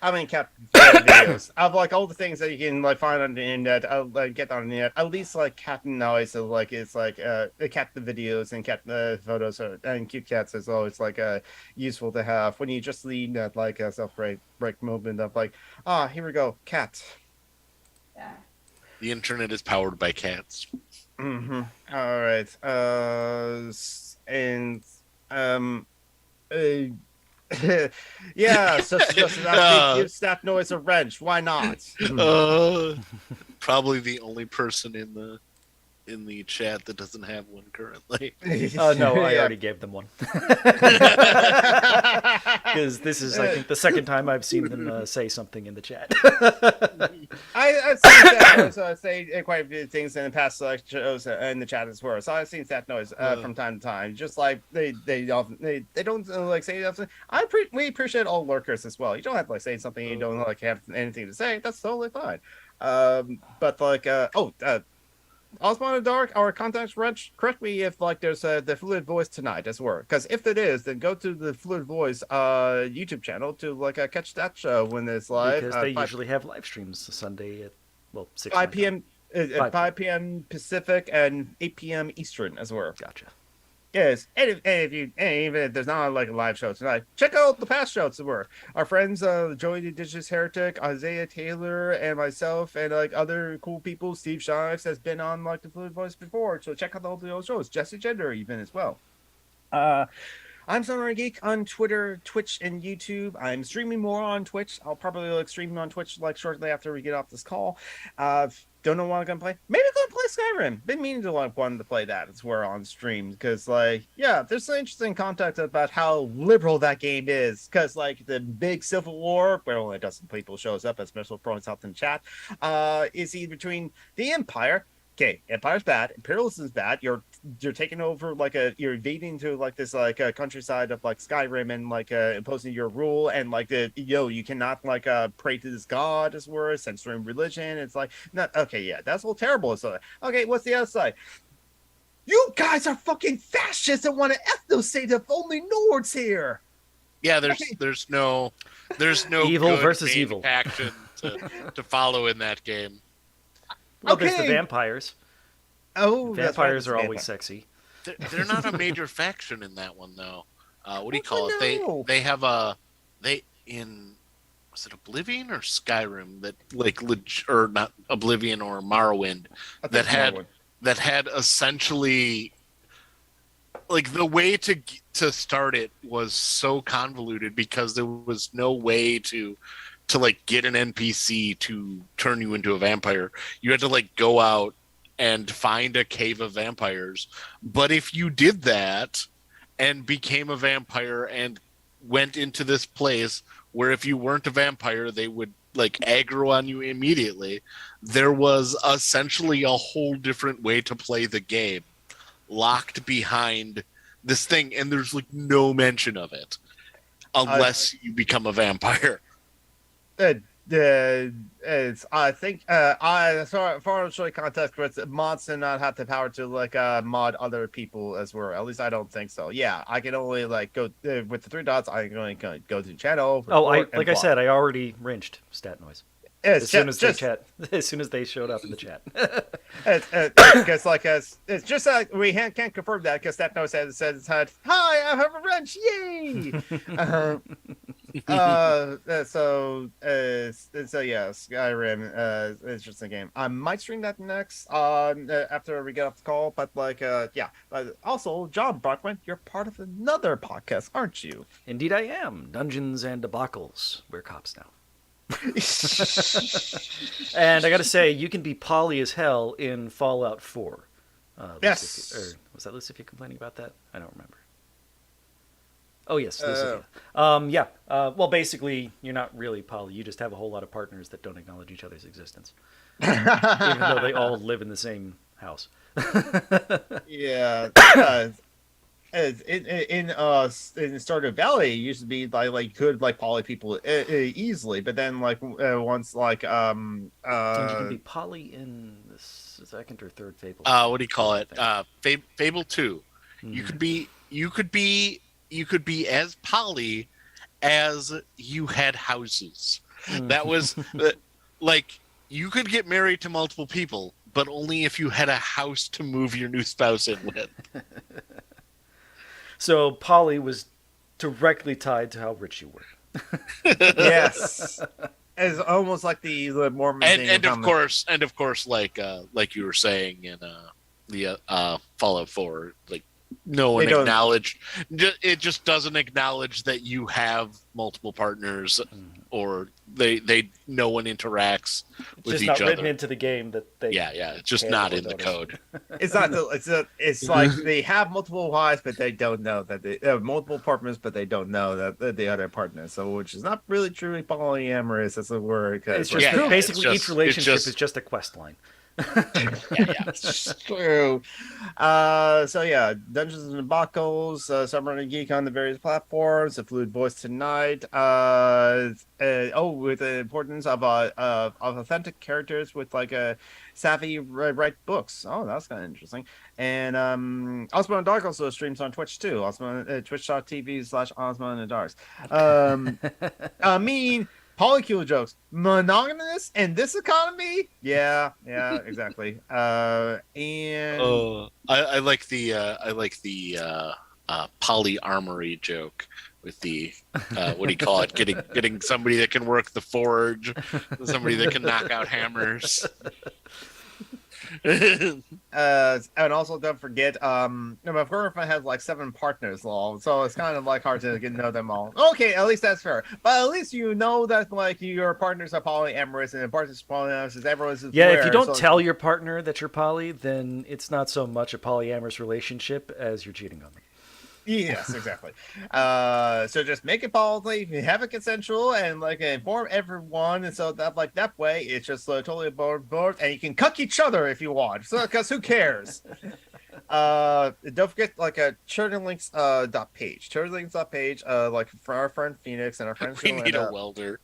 I mean, cat videos of like all the things that you can like find on the internet. I'll get on the internet. At least like cat noise. So like it's like cat the videos and cat photos and cute cats is always like useful to have when you just need that like a self break moment of like here we go, cat. Yeah. The internet is powered by cats. Mm-hmm. All right. Yeah, so give staff noise a wrench. Why not? Probably the only person in the chat that doesn't have one currently. No, I already gave them one. Because this is, I think, the second time I've seen them say something in the chat. I've seen that noise say quite a few things in the past shows in the chat as well. So I've seen that noise from time to time. Just like they don't like say something. We appreciate all lurkers as well. You don't have to like say something you don't like have anything to say. That's totally fine. But like Osmond and Dark, our contacts, correct me if like there's the Fluid Voice tonight as well. Because if it is, then go to the Fluid Voice YouTube channel to like catch that show when it's live. Because they usually have live streams Sunday at 6 5 p.m. 5 p.m. Pacific and 8 p.m. Eastern as well. Gotcha. Yes, and even if there's not like a live show tonight, check out the past shows that were our friends, Joey the Indigenous Heretic, Isaiah Taylor, and myself, and like other cool people. Steve Shives has been on like the Fluid Voice before, so check out all the old shows. Jesse Gender even as well. I'm Samurai Geek on Twitter, Twitch, and YouTube. I'm streaming more on Twitch. I'll probably like stream on Twitch like shortly after we get off this call. Don't know what I'm gonna play. Maybe I'm gonna play Skyrim. Been meaning to like wanting to play that as well on stream because like there's some interesting context about how liberal that game is. Because like the big civil war, where only a dozen people shows up, as Mitchell points out in the chat, is either between the Empire. Okay, Empire's bad. Imperialism's bad. You're taking over like you're invading to like this like countryside of like Skyrim and like imposing your rule and like you cannot like pray to this god as well, censoring religion. It's like not okay. Yeah, that's all terrible. So okay, what's the other side? You guys are fucking fascists and want to ethno-state of only Nords here. Yeah, there's no evil good versus main evil action to follow in that game. Well, there's the vampires. Oh, vampires are always sexy. They're not a major faction in that one, though. What do you call it? They have was it Oblivion or Skyrim that like or not Oblivion or Morrowind that had essentially like the way to start it was so convoluted because there was no way to like get an NPC to turn you into a vampire. You had to like go out and find a cave of vampires. But if you did that and became a vampire and went into this place where if you weren't a vampire, they would like aggro on you immediately. There was essentially a whole different way to play the game, locked behind this thing, and there's like no mention of it unless you become a vampire. It's I think as far as context, but mods do not have the power to like mod other people as well. At least I don't think so. Yeah, I can only like go with the three dots. I can only go to channel. Oh, I said, I already wrenched stat noise. As soon as they showed up in the chat. Because it's just like we can't confirm that because that noise says hi, I have a wrench, yay! So yeah, Skyrim is just a game. I might stream that next after we get off the call, but yeah. Also, John Brockman, you're part of another podcast, aren't you? Indeed, I am. Dungeons and Debacles. We're cops now. And I gotta say, you can be poly as hell in Fallout 4. Yes. Was that Lucifer complaining about that? I don't remember. Oh, yes, Lucifer. Well, basically, you're not really poly. You just have a whole lot of partners that don't acknowledge each other's existence. Even though they all live in the same house. Yeah. In Stardew Valley, it used to be like could like poly people easily, but then once you can be poly in the second or third Fable. What do you call it? Fable 2. Mm. You could be as poly as you had houses. That was like you could get married to multiple people, but only if you had a house to move your new spouse in with. So poly was directly tied to how rich you were. Yes, it's almost like the Mormon thing. And of course, like you were saying in the Fallout 4, like no one acknowledged. It just doesn't acknowledge that you have multiple partners, or no one interacts with each other. It's just not written into the game that they. Yeah, it's just not in the code. It's not. It's like they have multiple wives, but they don't know that they have multiple partners, but they don't know that the other partner. So, which is not really truly polyamorous as a word. It's just basically each relationship is just a quest line. It's true. So yeah, Dungeons and Debacles, Summer and Geek on the various platforms. A fluid voice tonight. With the importance of authentic characters with like a savvy write books. Oh, that's kind of interesting. And Osmo and Dark also streams on Twitch too. Twitch.tv/Osmo and the Darks. I mean. Polycule jokes, monogamous in this economy? Yeah, exactly. And I like the poly armory joke with the what do you call it? Getting somebody that can work the forge, somebody that can knock out hammers. And also don't forget, my girlfriend has like 7 partners, so it's kind of like hard to get to know them all. Okay, at least that's fair. But at least you know that like your partners are polyamorous, and the partners are polyamorous is everyone's. Yeah, if you don't tell your partner that you're poly, then it's not so much a polyamorous relationship as you're cheating on them. Yes, exactly. So just make it poly, have it consensual, and like inform everyone, and so that like that way it's just totally above board, and you can cuck each other if you want. So because who cares? Don't forget like a Turtlelinks .page. Turtlelinks.page, like for our friend Phoenix and our friend. We need a welder.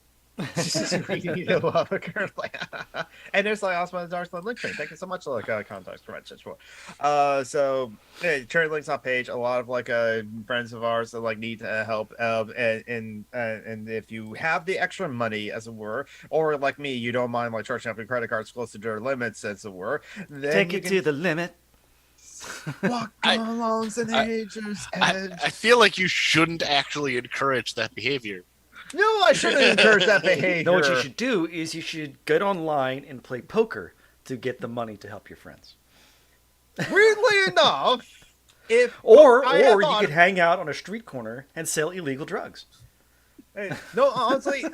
We need a welder currently. And there's like Osmo and Dark link tree. Thank you so much for context provided. So Turn Links on page. A lot of like friends of ours that like need help. And if you have the extra money, as it were, or like me, you don't mind like charging up your credit cards close to their limits, as it were. Then take it to the limit. Walk along the nature's edge. I feel like you shouldn't actually encourage that behavior. No, I shouldn't encourage that behavior. No, what you should do is you should get online and play poker to get the money to help your friends. Weirdly enough, or you could hang out on a street corner and sell illegal drugs. No, honestly,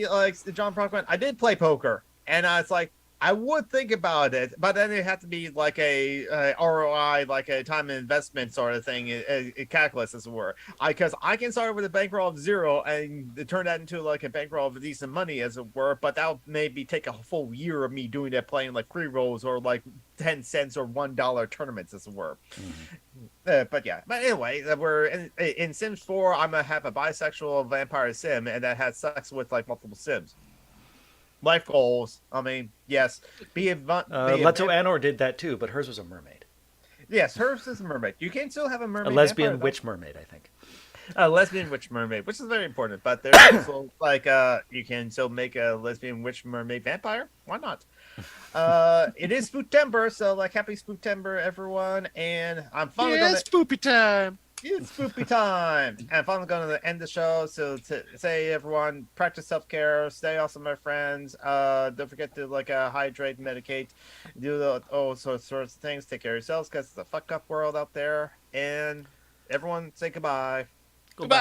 like John Brockman, I did play poker, and it's like I would think about it, but then it had to be like a ROI, like a time investment sort of thing, a calculus as it were. Because I can start with a bankroll of 0 and turn that into like a bankroll of decent money as it were, but that'll maybe take a full year of me doing that, playing like free rolls or like 10 cents or $1 tournaments as it were. But anyway, we're in Sims 4. I'm gonna have a bisexual vampire sim, and that has sex with like multiple sims. Life goals. I mean, yes. Leto Anor did that too, but hers was a mermaid. Yes, hers is a mermaid. You can still have a mermaid. A lesbian vampire, witch mermaid, I think. A lesbian witch mermaid, which is very important. But there's also like you can still make a lesbian witch mermaid vampire. Why not? It is Spooktember, so like happy Spooktember, everyone. And I'm finally gonna spoopy time. It's spoopy time. And I'm finally going to end the show. So to say, everyone, practice self-care, stay awesome, my friends. Don't forget to hydrate, medicate, do all sorts of things. Take care of yourselves because it's a fuck up world out there. And everyone, say goodbye. Goodbye.